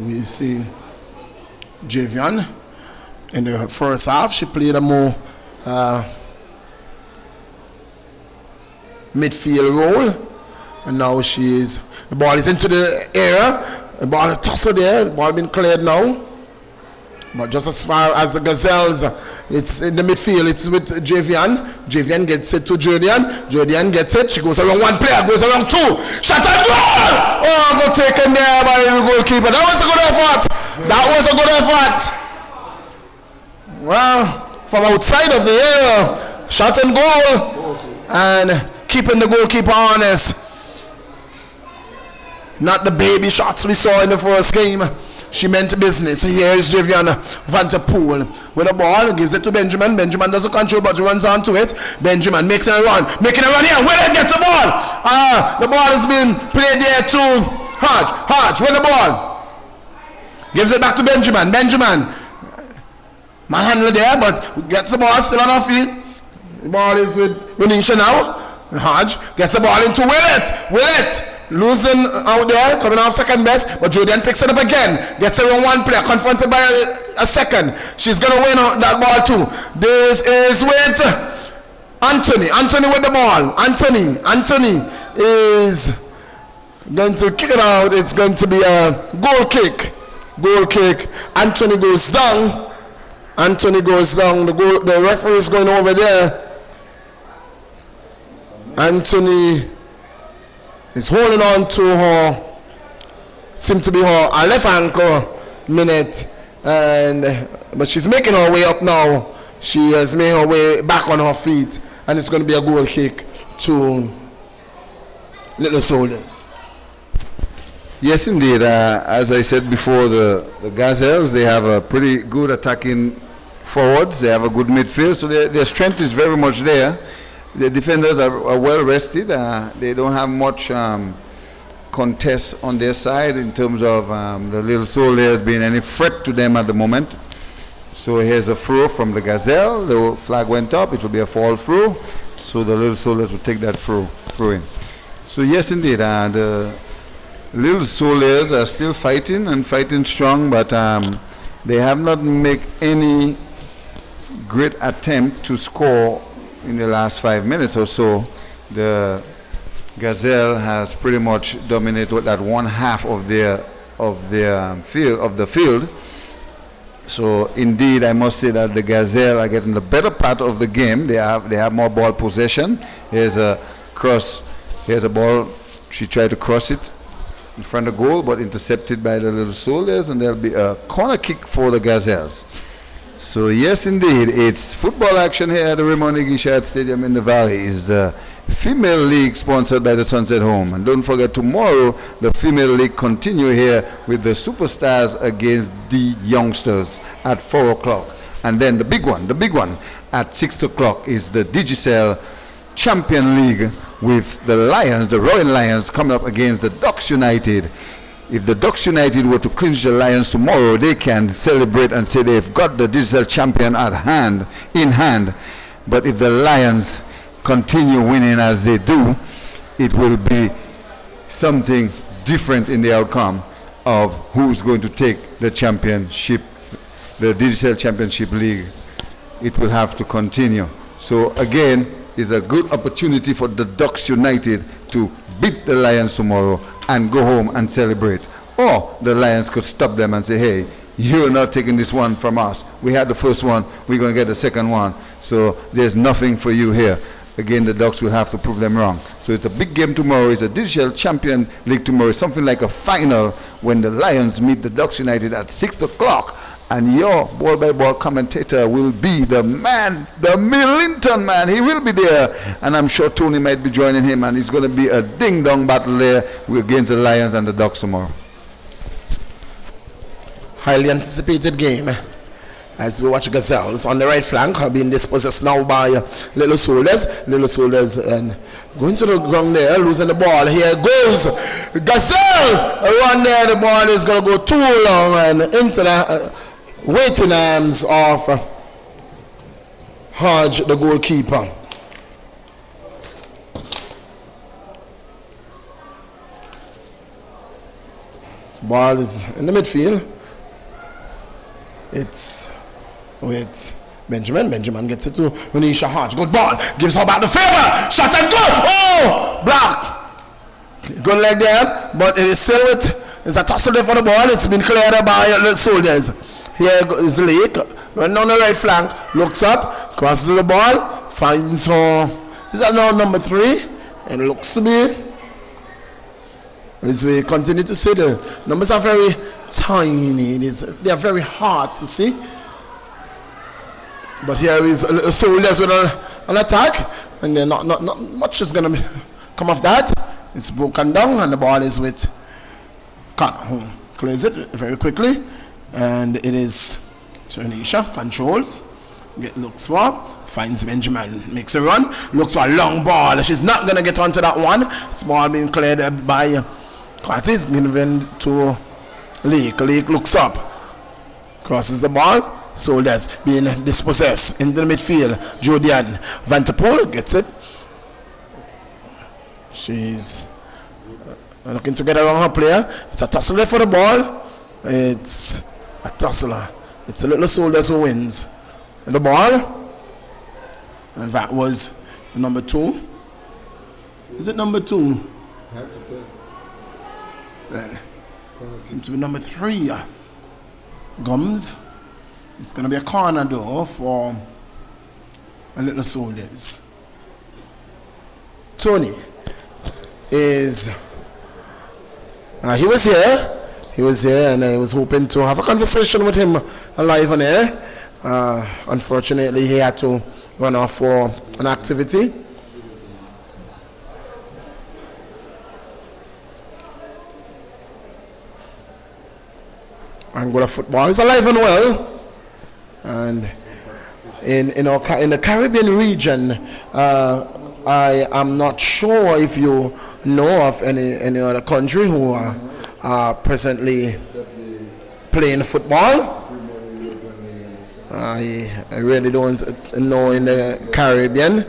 We see Javian in the first half. She played a more midfield role, and now the ball is into the area. The ball is tossed there. The ball been cleared now. But just as far as the Gazelles, it's in the midfield. It's with Javian. Javian gets it to Jordan. Jordan gets it. She goes around 1 player, goes around 2. Shot and goal! Oh, got taken there by the goalkeeper. That was a good effort. That was a good effort. Well, from outside of the area, shot and goal, and keeping the goalkeeper honest. Not the baby shots we saw in the first game. She meant business. Here is Javian Van der Poel with the ball, gives it to Benjamin. Benjamin doesn't control, but runs onto it. Benjamin makes a run here. Where gets the ball? The ball has been played there to Hodge with the ball. Gives it back to Benjamin. Benjamin, manhandle there, but gets the ball still on her feet. The ball is with Renisha now. Hodge gets the ball into Willett. Losing out there, coming off second best, but Jordan picks it up again. Gets around 1 player, confronted by a second. She's going to win that ball too. This is with Anthony. Anthony with the ball. Anthony is going to kick it out. It's going to be a goal kick. Anthony goes down. The referee is going over there. Anthony is holding on to her, seems to be her left ankle minute, but she's making her way up now. She has made her way back on her feet, and it's going to be a goal kick to Little Soldiers. Yes, indeed. As I said before, the Gazelles, they have a pretty good attacking forwards. They have a good midfield, so their strength is very much there. The defenders are well rested. They don't have much contest on their side in terms of the Little Soldiers being any threat to them at the moment. So here's a throw from the Gazelle. The flag went up. It will be a fall through. So the Little Soldiers will take that throw in. So yes, indeed, the Little Soldiers are still fighting and fighting strong, but they have not made any great attempt to score in the last 5 minutes or so. The Gazelle has pretty much dominated that one half of the field. So indeed, I must say that the Gazelle are getting the better part of the game. They have more ball possession. Here's a cross. Here's a ball. She tried to cross it in front of goal, but intercepted by the Little Soldiers, and there'll be a corner kick for the Gazelles. So yes, indeed, it's football action here at the Raymond Gishad Stadium in the Valley. It's the female league sponsored by the Sunset Home. And don't forget, tomorrow the female league continue here with the Superstars against the Youngsters at 4 o'clock. And then the big one at 6 o'clock is the Digicel Champion League with the Lions, the Royal Lions, coming up against the Ducks United. If the Ducks United were to clinch the Lions tomorrow, they can celebrate and say they've got the digital champion in hand. But if the Lions continue winning as they do, it will be something different in the outcome of who's going to take the championship, the Digital Championship League. It will have to continue. So again, it's a good opportunity for the Ducks United to beat the Lions tomorrow and go home and celebrate. Or the Lions could stop them and say, hey, you're not taking this one from us. We had the first one, we're going to get the second one. So there's nothing for you here. Again, the Ducks will have to prove them wrong. So it's a big game tomorrow. It's a Digital Champion League tomorrow. It's something like a final when the Lions meet the Ducks United at 6 o'clock. And your ball-by-ball commentator will be the man, the Millington man. He will be there. And I'm sure Tony might be joining him. And it's going to be a ding-dong battle there against the Lions and the Ducks tomorrow. Highly anticipated game as we watch Gazelles on the right flank being dispossessed now by Little Soldiers. Little Soldiers and going to the ground there, losing the ball. Here goes Gazelles. Run there, the ball is going to go too long and into the waiting arms of Hodge, the goalkeeper. Ball is in the midfield. It's with Benjamin. Benjamin gets it to Renisha Hodge. Good ball. Gives her back the favor. Shot and good. Oh! Block. Good leg there. But it is still with. It's a tussle there for the ball. It's been cleared by the Soldiers. Here is Lake. Running on the right flank. Looks up. Crosses the ball. Finds her. Is that now number 3? And looks to be. As we continue to see, the numbers are very tiny. They are very hard to see. But here is Soldiers with an attack, and then not much is going to come off that. It's broken down, and the ball is with Connor, who clears it very quickly, and it is Tanisha controls, looks for, finds Benjamin, makes a run, looks for a long ball. She's not going to get onto that one. This ball being cleared by Curtis, given to Lake. Lake looks up, crosses the ball. Soldiers being dispossessed into the midfield. Julian Vanterpool gets it. She's looking to get around her player. It's a tussle for the ball. It's a tussler. It's a Little Soldiers who wins the ball. And that was number 2. Is it number 2? Well, seems to be number 3. Gums. It's going to be a corner though for a Little Soldiers. Tony is he was here and I was hoping to have a conversation with him live on air. Unfortunately he had to run off for an activity. Angola football is alive and well. And in the Caribbean region, I am not sure if you know of any other country who are presently playing football. I really don't know in the Caribbean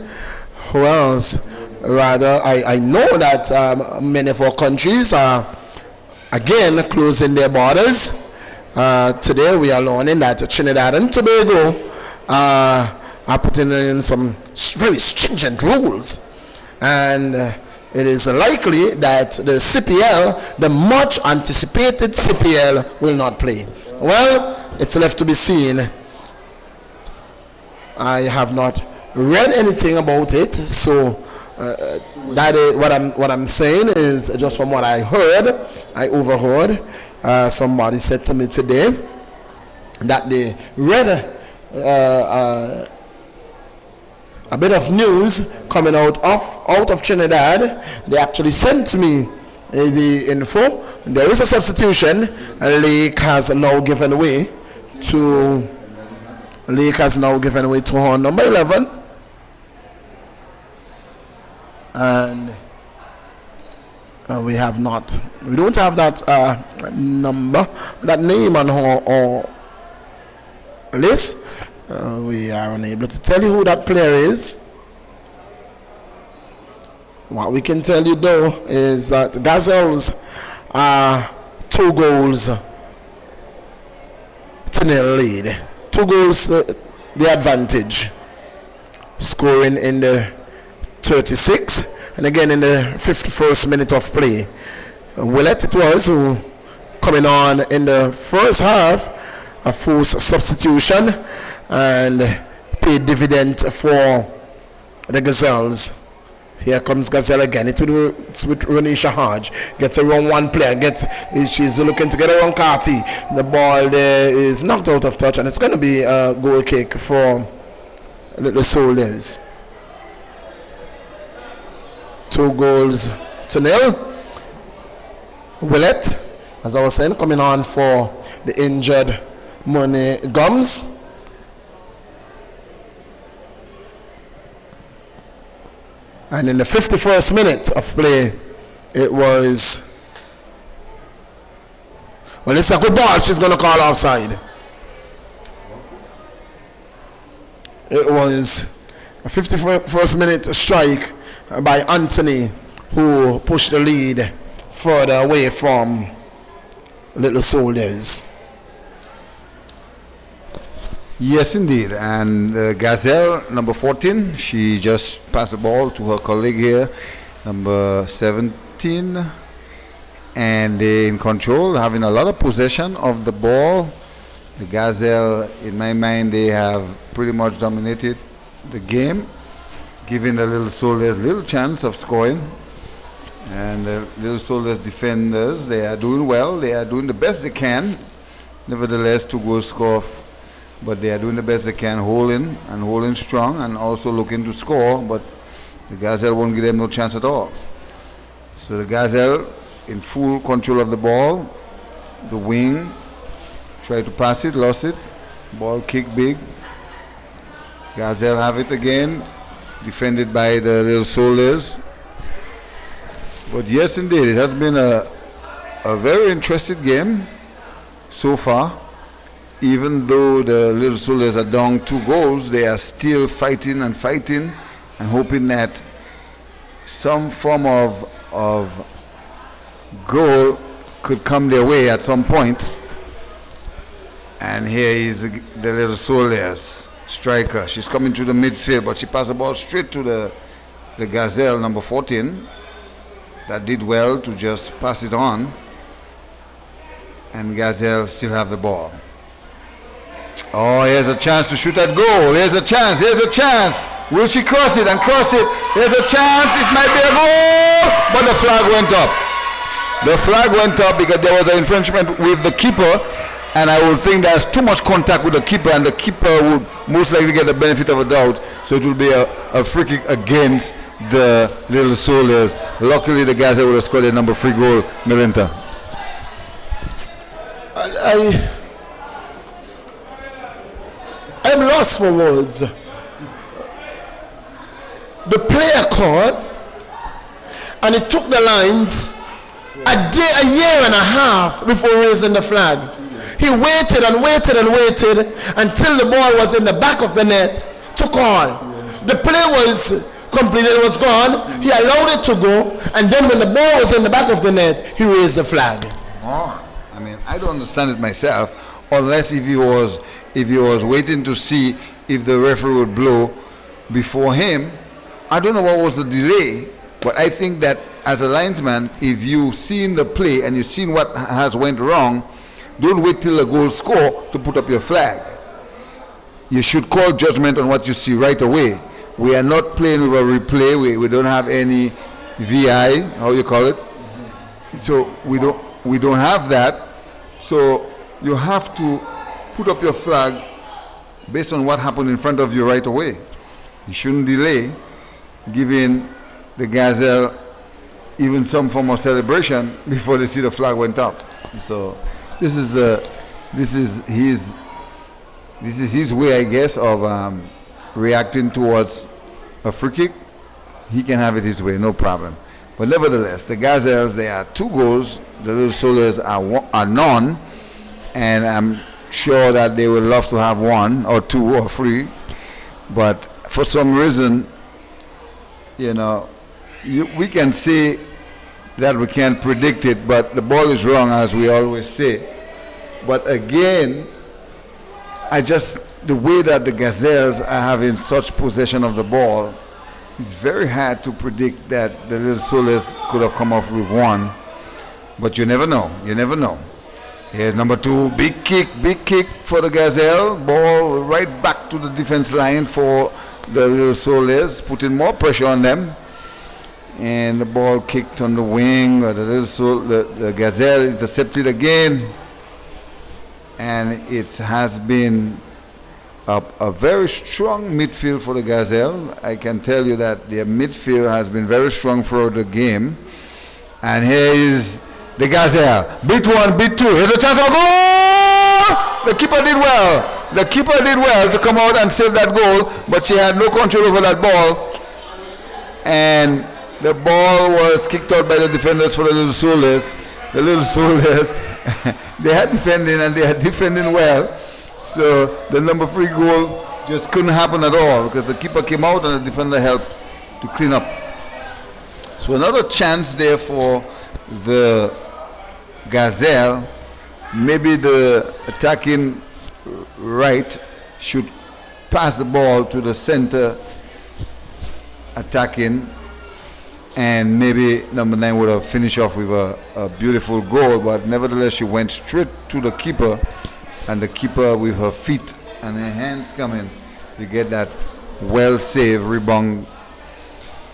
who else. Rather, I know that many of our countries are again closing their borders. Today we are learning that Trinidad and Tobago are putting in some very stringent rules, and it is likely that the CPL, the much anticipated CPL, will not play. Well, it's left to be seen. I have not read anything about it, so that is what I'm saying is just from what I heard. I overheard somebody said to me today that they read a bit of news coming out of Trinidad. They actually sent me the info. There is a substitution. Lake has now given way to her number 11, and we don't have that number, that name on our list. We are unable to tell you who that player is. What we can tell you though is that Gazelles are 2 goals to nil lead. 2 goals the advantage. Scoring in the 36th and again in the 51st minute of play. Willett it was who coming on in the first half, a forced substitution, and paid dividend for the Gazelles. Here comes Gazelle again. It's with Renisha Hodge. Gets around one player. She's looking to get around Carty. The ball there is knocked out of touch, and it's going to be a goal kick for the Soldiers. 2 goals to nil. Willett, as I was saying, coming on for the injured Money Gums. And in the 51st minute of play, it was, well, it's a good ball. She's going to call offside. It was a 51st minute strike by Anthony, who pushed the lead further away from Little Soldiers. Yes, indeed. And Gazelle, number 14, she just passed the ball to her colleague here, number 17. And they're in control, having a lot of possession of the ball. The Gazelle, in my mind, they have pretty much dominated the game, giving the Little Soldiers little chance of scoring. And the Little Soldiers defenders, they are doing well. They are doing the best they can. Nevertheless, 2 goals scored. But they are doing the best they can, holding strong, and also looking to score. But the Gazelle won't give them no chance at all. So the Gazelle in full control of the ball. The wing tried to pass it, lost it. Ball kicked big. Gazelle have it again, defended by the Little Soldiers. But yes, indeed, it has been a very interesting game so far. Even though the Little Soldiers are down 2 goals, they are still fighting and hoping that some form of goal could come their way at some point. And here is the Little Soldiers striker. She's coming to the midfield, but she passed the ball straight to the Gazelle, number 14. That did well to just pass it on. And Gazelle still have the ball. Oh, here's a chance to shoot that goal. Here's a chance. Will she cross it and cross it? Here's a chance. It might be a goal. But the flag went up. The flag went up because there was an infringement with the keeper. And I would think there's too much contact with the keeper, and the keeper would most likely get the benefit of a doubt. So it will be a free kick against the Little Soldiers. Luckily, the guys that would have scored their number 3 goal, Melinta. I'm lost for words. The player called, and it took the lines a year and a half before raising the flag. He waited and waited and waited until the ball was in the back of the net to call. The play was completed, it was gone. He allowed it to go, and then when the ball was in the back of the net, he raised the flag. on. I mean, I don't understand it myself, unless if he was waiting to see if the referee would blow before him. I don't know what was the delay, but I think that as a linesman, if you've seen the play and you've seen what has went wrong, don't wait till the goal score to put up your flag. You should call judgment on what you see right away. We are not playing with a replay. We don't have any VI, how you call it. So we don't have that. So you have to put up your flag based on what happened in front of you right away. You shouldn't delay giving the Gazelle even some form of celebration before they see the flag went up. So this is his way, I guess, of reacting towards a free kick. He can have it his way, no problem. But nevertheless, the Gazelles, they are 2 goals. The Little Soldiers are none, and I'm sure that they would love to have 1 or 2 or 3. But for some reason, we can say that we can't predict it, but the ball is wrong, as we always say. But again, the way that the Gazelles are having such possession of the ball, it's very hard to predict that the Little Soldiers could have come off with 1. But you never know. Here's number 2, big kick for the Gazelle. Ball right back to the defense line for the Little Soldiers, putting more pressure on them. And the ball kicked on the wing. The Gazelle intercepted again. And it has been a very strong midfield for the Gazelle. I can tell you that their midfield has been very strong throughout the game. And here is the Gazelle. Beat 1, beat 2. Here's a chance for a goal! The keeper did well to come out and save that goal, but she had no control over that ball. And the ball was kicked out by the defenders for the Little Soldiers. The Little Soldiers, they are defending, and they are defending well. So the number 3 goal just couldn't happen at all because the keeper came out and the defender helped to clean up. So another chance there for the Gazelle. Maybe the attacking right should pass the ball to the center attacking, and maybe number 9 would have finished off with a beautiful goal, but nevertheless she went straight to the keeper, and the keeper with her feet and her hands coming, you get that well saved rebound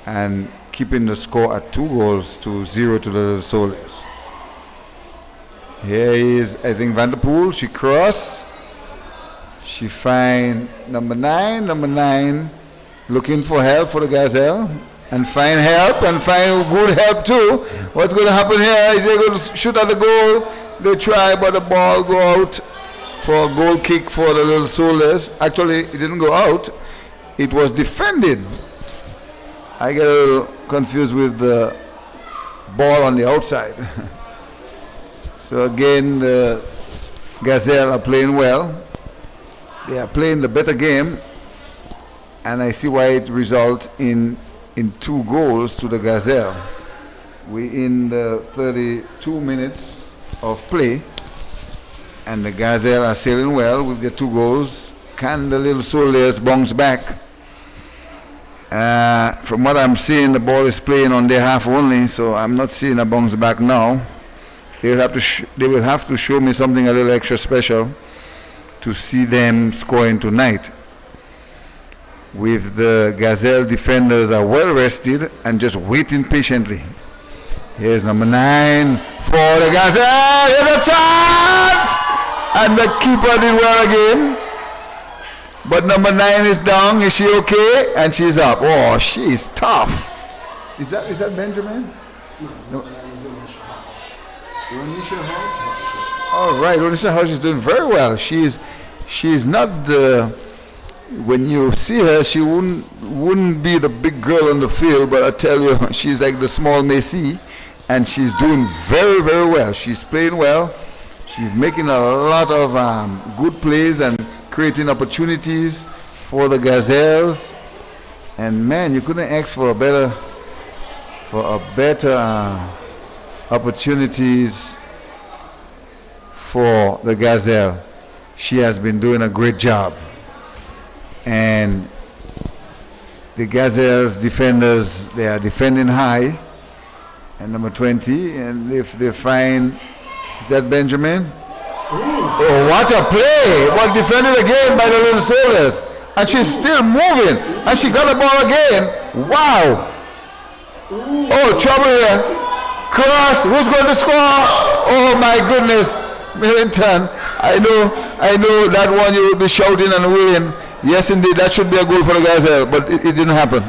and keeping the score at 2-0 to the Soldiers. Here is, I think, Van der Poel. She cross. She find number 9 looking for help for the Gazelle, and find help and find good help too. What's going to happen here? They're going to shoot at the goal. They try, but the ball go out for a goal kick for the Little Soldiers. Actually, it didn't go out. It was defended. I get a little confused with the ball on the outside. So again, the Gazelle are playing well. They are playing the better game, and I see why it results in 2 goals to the Gazelle. We in the 32 minutes of play, and the Gazelle are sailing well with their 2 goals. Can the Little Soldiers bounce back? From what I'm seeing, the ball is playing on their half only, so I'm not seeing a bounce back now. They will have to show me something a little extra special to see them scoring tonight. With the Gazelle defenders are well rested and just waiting patiently. Here's number 9 for the Gazelle. Here's a chance! And the keeper did well again. But number 9 is down. Is she okay? And she's up. Oh, she's tough. Is that Benjamin? No. Ronisha Hodge? All right, Ronisha Hodge is doing very well. She's not the... When you see her, she wouldn't be the big girl on the field, but I tell you, she's like the small Messi, and she's doing very, very well. She's playing well. She's making a lot of good plays and creating opportunities for the Gazelles. And man, you couldn't ask for a better opportunities for the Gazelle. She has been doing a great job. And the Gazelles defenders, they are defending high. And number 20, and if they find, is that Benjamin? Oh, what a play! What defended again by the Little Soldiers. And she's still moving. And she got the ball again. Wow! Oh, trouble here. Cross, who's going to score? Oh my goodness. Millington, I know that one you will be shouting and willing. Yes, indeed, that should be a goal for the Gazelle, but it didn't happen.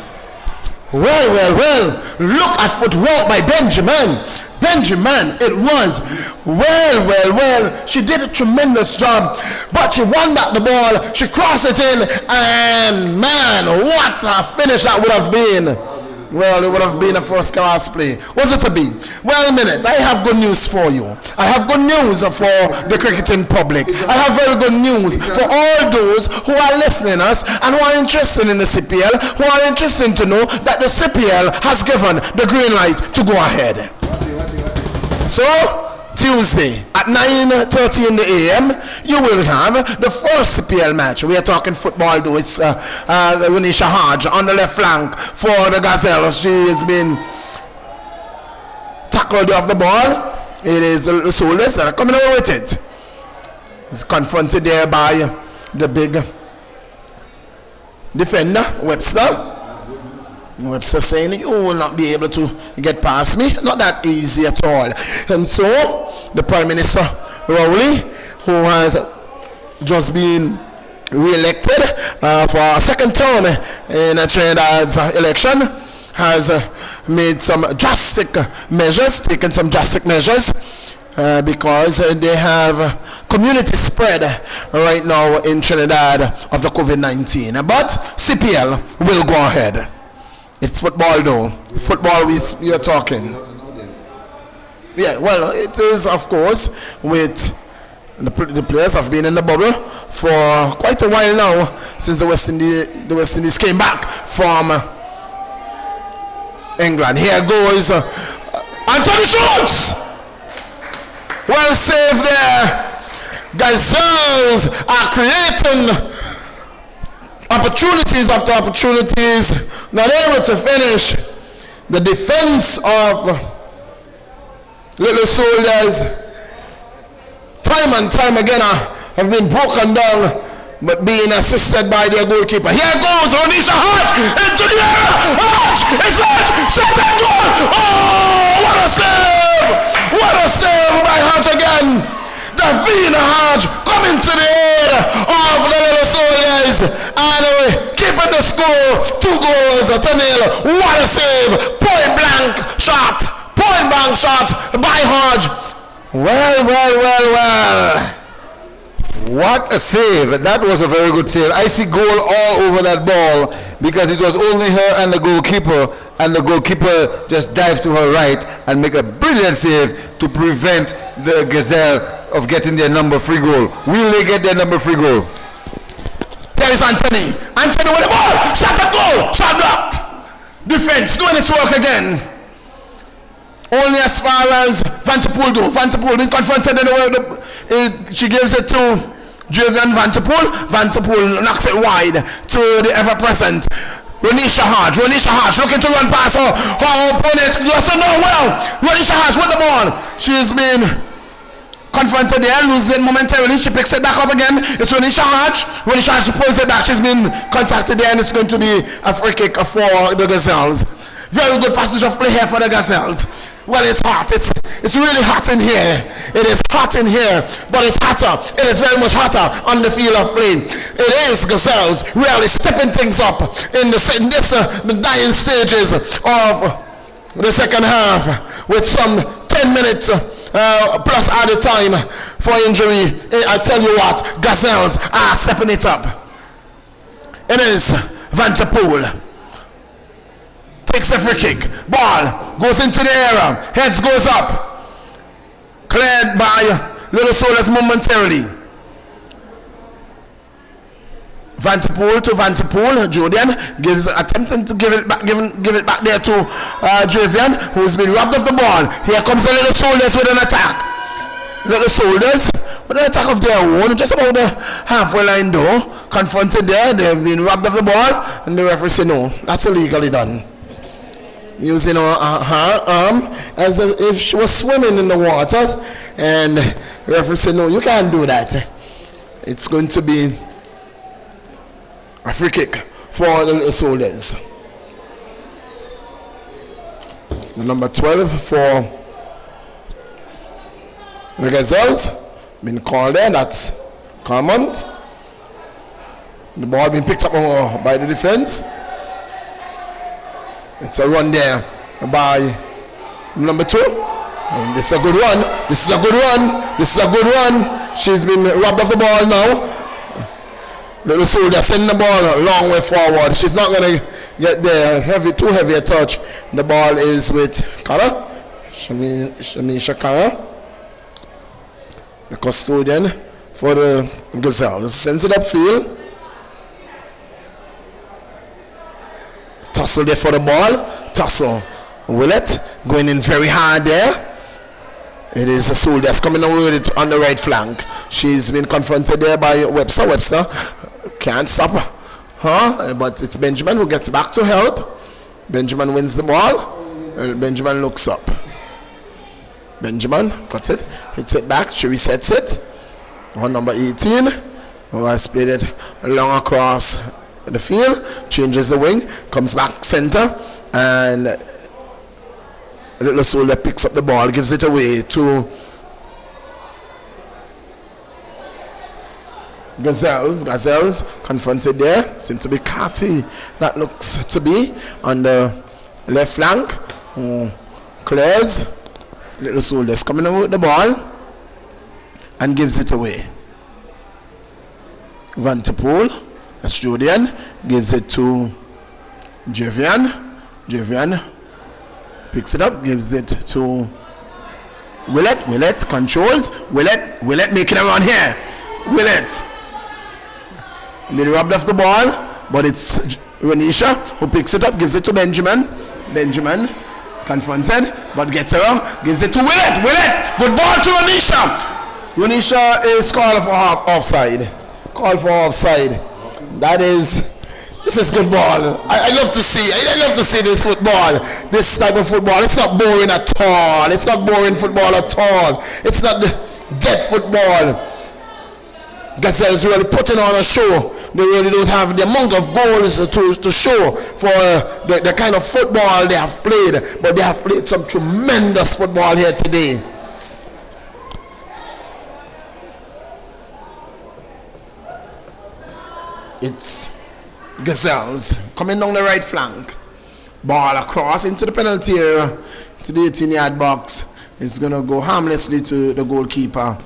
Well, look at footwork by Benjamin. It was. Well, she did a tremendous job, but she won back the ball, she crossed it in, and man, what a finish that would have been. Well, it would have been a first class play. Was it to be? Well, a minute, I have good news for you. I have good news for the cricketing public. I have very good news for all those who are listening us and who are interested in the CPL, who are interested to know that the CPL has given the green light to go ahead. So, Tuesday at 9:30 in the AM, you will have the first CPL match. We are talking football though. It's Renisha Hodge on the left flank for the Gazelles. She has been tackled off the ball. It is the soldiers that are coming away with it. It's confronted there by the big defender, Webster. Webster saying, you will not be able to get past me. Not that easy at all. And so, the Prime Minister, Rowley, who has just been re-elected for a second term in Trinidad's election, has made some drastic measures, taken some drastic measures, because they have community spread right now in Trinidad of the COVID-19. But CPL will go ahead. It's football though. Football we are talking. Yeah, well, it is of course with the players have been in the bubble for quite a while now since the West Indies came back from England. Here goes Anthony Schultz. Well saved there. Gazelles are creating opportunities after opportunities, not able to finish. The defense of Little Soldiers time and time again have been broken down, but being assisted by their goalkeeper. Here goes Onisha Hodge into the area. Hodge is Hodge, shot and goal. Oh, what a save by Hodge again. Davina Hodge coming to the aid of the Little Soldiers and keeping the score 2 goals to 0. What a save! Point blank shot by Hodge. Well. What a save. That was a very good save. I see goal all over that ball because it was only her and the goalkeeper just dived to her right and make a brilliant save to prevent the Gazelle of getting their number 3 goal. Will they get their number 3 goal? There is Anthony with the ball. Shot and goal. Shot blocked. Defense doing its work again. Only as far as Vanterpool do. Vanterpool been confronted in the way. She gives it to Javian Vanterpool. Vanterpool knocks it wide to the ever-present Renisha Hodge looking to run past her opponent. Doesn't know well. Renisha Hodge with the ball. She's been confronted there, losing momentarily. She picks it back up again. It's Renisha Hodge. She pulls it back. She's been contacted there, and it's going to be a free kick for the Gazelles. Very good passage of play here for the Gazelles. Well, it's hot. It's really hot in here. It is hot in here, but it's hotter. It is very much hotter on the field of play. It is Gazelles really stepping things up in the dying stages of the second half with some 10 minutes plus added time for injury. I tell you what, Gazelles are stepping it up. It is Vanterpool. Takes a free kick. Ball goes into the air. Heads goes up. Cleared by Little Soldiers momentarily. Vanterpool to Vanterpool. Julian attempting to give it back there to Javian, who's been robbed of the ball. Here comes the Little Soldiers with an attack. Little Soldiers But an attack of their own, just about the halfway line though, confronted there, they've been robbed of the ball, and the referee said no, that's illegally done. Using her arm as if she was swimming in the water, and the referee said no, you can't do that. It's going to be a free kick for the Soldiers. The number 12 for the Gazelles been called there. That's Carmont. The ball being picked up by the defense. It's a run there by number 2. And this is a good run. This is a good run. This is a good run. She's been robbed of the ball now. Little Soldier sending the ball a long way forward. She's not going to get there. Too heavy a touch. The ball is with Kara. Shamisha Kara, the custodian for the Gazelles. Sends it upfield. Tussle there for the ball. Tussle. Willett going in very hard there. It is a Soldiers coming away with it on the right flank. She's been confronted there by Webster. Webster can't stop her, but it's Benjamin who gets back to help. Benjamin wins the ball, and Benjamin looks up. Benjamin cuts it, hits it back, she resets it. On number 18, who has played it long across the field, changes the wing, comes back center, and a little Soldier picks up the ball, gives it away to Gazelles. Gazelles confronted there. Seem to be Carty. That looks to be on the left flank. Clears. Little Soldiers coming over with the ball and gives it away. Vanterpool, a Julian, gives it to Javian. Javian picks it up, gives it to Willett. Willett controls. Willett making a run here. Willett. They robbed off the ball, but it's Renisha who picks it up, gives it to Benjamin. Benjamin confronted, but gets around, gives it to Willett. Willett, good ball to Renisha. Renisha is called for offside. Called for offside. This is good ball. I love to see this football. This type of football. It's not boring at all. It's not boring football at all. It's not dead football. Gazelles really putting on a show. They really don't have the amount of goals to show for the kind of football they have played, but they have played some tremendous football here today. It's Gazelles coming down the right flank. Ball across into the penalty area, to the 18-yard box. It's going to go harmlessly to the goalkeeper.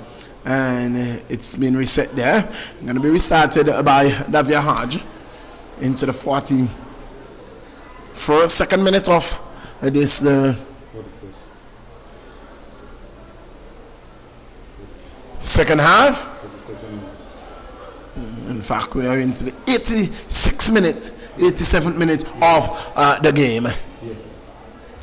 And it's been reset there. Going to be restarted by Davia Hodge into the 42nd minute of this the second half. In fact, we are into the 87th minute of the game.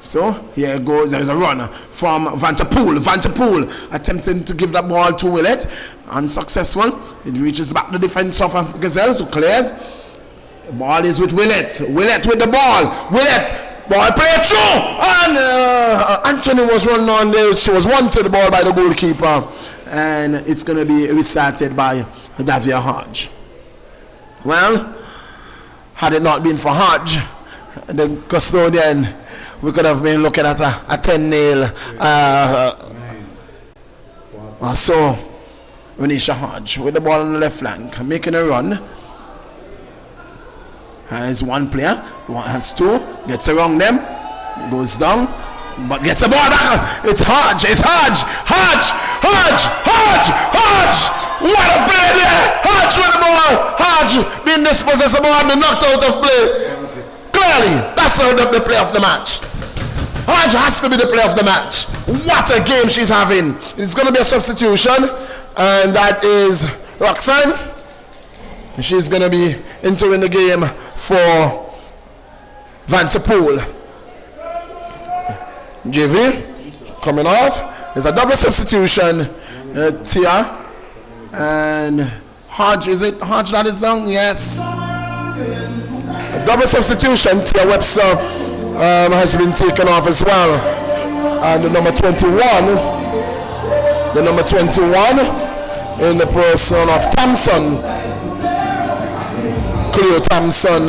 So here goes, there's a run from Vanterpool. Vanterpool attempting to give that ball to Willett. Unsuccessful. It reaches back the defense of Gazelles, who clears. The ball is with Willett. Willett with the ball. Willett, ball play through. And Anthony was running on there. She was won to the ball by the goalkeeper. And it's going to be restarted by Davia Hodge. Well, had it not been for Hodge, the custodian, we could have been looking at a 10-0 so Renisha Hodge with the ball on the left flank, making a run. Has one player, has two, gets around them, goes down, but gets the ball back. It's Hodge, it's Hodge, Hodge, Hodge, Hodge, Hodge. What a play there! Hodge with the ball. Hodge being dispossessed of the ball, been knocked out of play. Clearly, that's the play of the match. Hodge has to be the player of the match. What a game she's having. It's going to be a substitution, and that is Roxanne. She's going to be entering the game for Vanterpool. JV coming off. There's a double substitution. Tia And Hodge, is it Hodge that is down? Yes. A double substitution. Tia Webster has been taken off as well. And the number 21 in the person of Thompson, Cleo Thompson,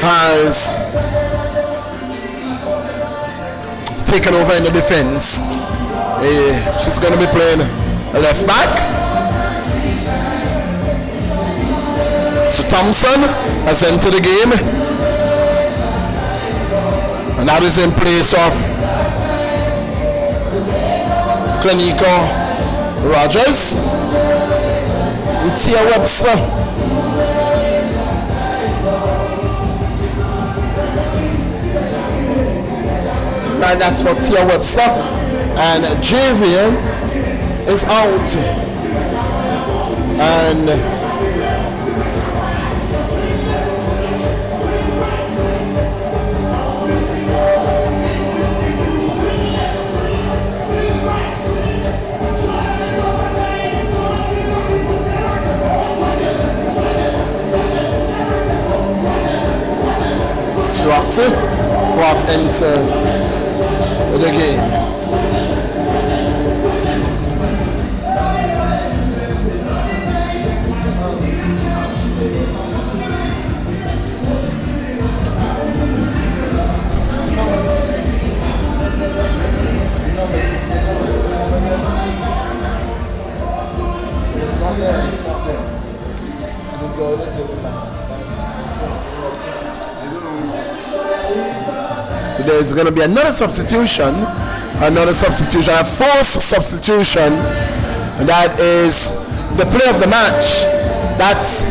has taken over in the defense. She's going to be playing left back. So Thompson has entered the game, and that is in place of Clinico Rogers and Tia Webster. And that's for Tia Webster. And Javian is out. And Roxy walk into the game. So there's going to be another substitution, a forced substitution. That is the player of the match. That's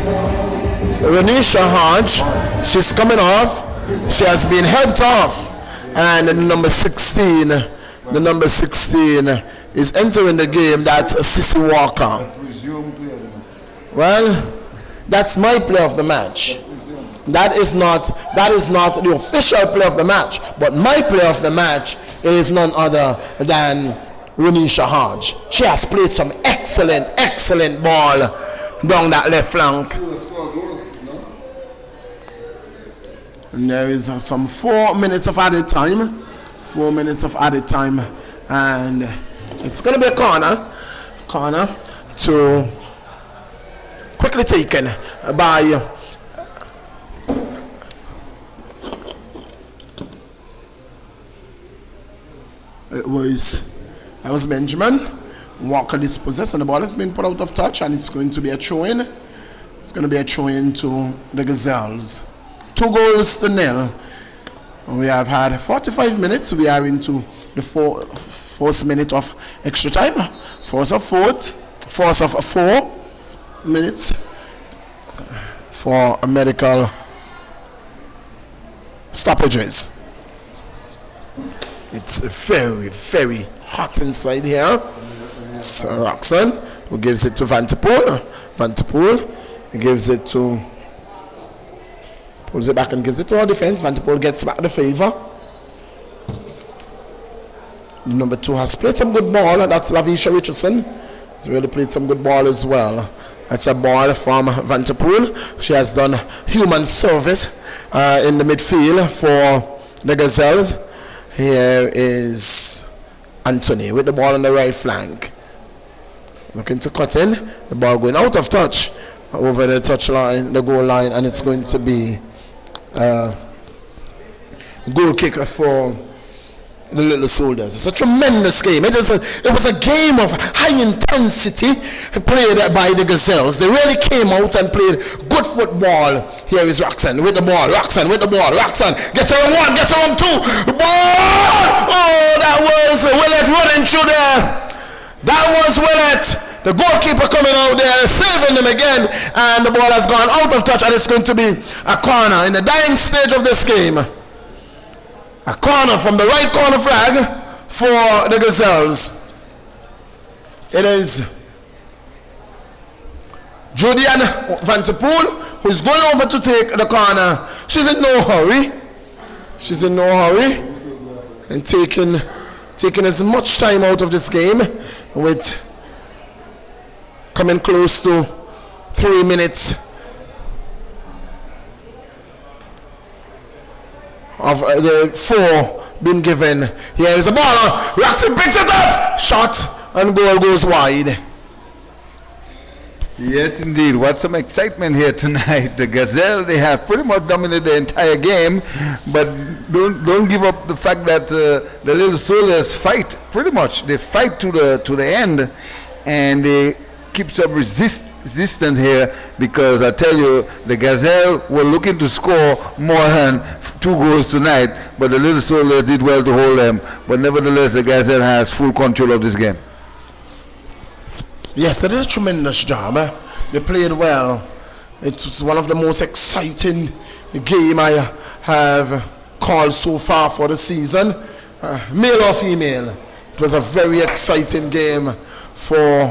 Renisha Hodge. She's coming off. She has been helped off. And the number 16 is entering the game. That's Sissy Walker. Well, that's my player of the match. That is not the official player of the match, but my player of the match is none other than Renisha Hodge. She has played some excellent ball down that left flank. And there is some 4 minutes of added time. 4 minutes of added time, and it's going to be a corner to quickly taken by that was Benjamin. Walker dispossessed, and the ball has been put out of touch, and it's going to be a throw-in. It's going to be a throw-in to the Gazelles. 2-0. We have had 45 minutes. We are into the fourth minute of extra time. Force of 4 minutes for medical stoppages. It's very hot inside here. It's Roxanne who gives it to Vanterpool. Vanterpool gives it to, pulls it back and gives it to our defense. Vanterpool gets back the favor. Number 2 has played some good ball. That's Lavisha Richardson. He's really played some good ball as well. That's a ball from Vanterpool. She has done human service in the midfield for the Gazelles. Here is Anthony with the ball on the right flank. Looking to cut in. The ball going out of touch over the touch line, the goal line, and it's going to be a goal kick for the Little Soldiers. It's a tremendous game. It was a game of high intensity played by the Gazelles. They really came out and played good football. Here is Roxanne with the ball. Roxanne gets around 1, gets around 2. Ball! Oh, that was Willett running through there. That was Willett. The goalkeeper coming out there, saving them again, and the ball has gone out of touch, and it's going to be a corner in the dying stage of this game. A corner from the right corner flag for the Gazelles. It is Julian Vanterpool who's going over to take the corner. She's in no hurry. And taking as much time out of this game with coming close to 3 minutes of the 4 being given. Here is the ball. Roxy picks it up. Shot and goal goes wide. Yes, indeed. What some excitement here tonight. The Gazelle, they have pretty much dominated the entire game, but don't give up the fact that the Little Soldiers fight pretty much. They fight to the end, and they keep some resistant here, because I tell you, the Gazelle were looking to score more than 2 goals tonight, but the Little Soldiers did well to hold them. But nevertheless, the Gazelle has full control of this game. Yes, they did a tremendous job. They played well. It was one of the most exciting game I have called so far for the season. Male or female, it was a very exciting game for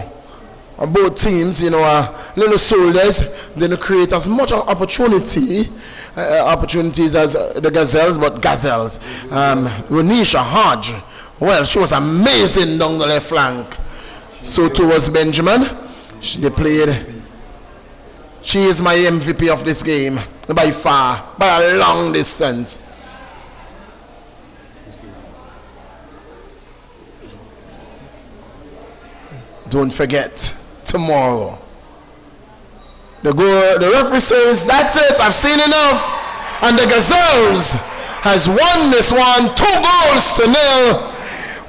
both teams. You know, Little Soldiers didn't create as much opportunities as the Gazelles, but Gazelles. Renisha Hodge, well, she was amazing down the left flank. So too was Benjamin. They played. She is my MVP of this game by far, by a long distance. Don't forget, tomorrow. The referee says, that's it, I've seen enough. And the Gazelles has won this one 2-0.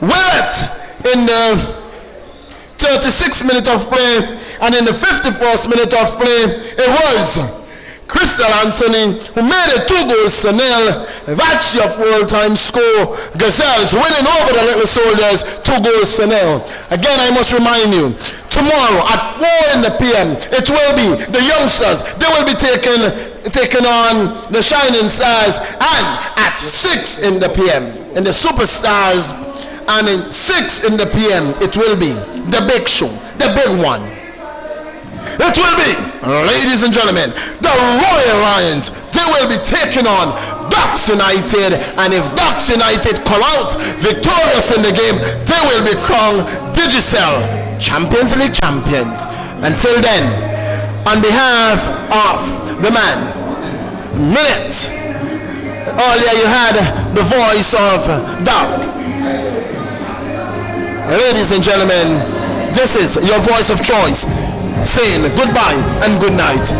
Will it in the 36th minute of play, and in the 51st minute of play, it was Crystal Anthony who made it 2-0. That's your full-time score. Gazelles winning over the Little Soldiers 2-0. Again, I must remind you, tomorrow at 4 p.m. it will be the youngsters. They will be taking on the Shining Stars, and at 6 p.m. in the Superstars. And in 6 p.m. it will be the big show, the big one. It will be, ladies and gentlemen, the Royal Lions. They will be taking on Ducks United, and if Ducks United come out victorious in the game, they will be crowned Digicel Champions League champions. Until then, on behalf of the man, Minute, earlier you had the voice of Duck. Ladies and gentlemen, this is your voice of choice saying goodbye and good night.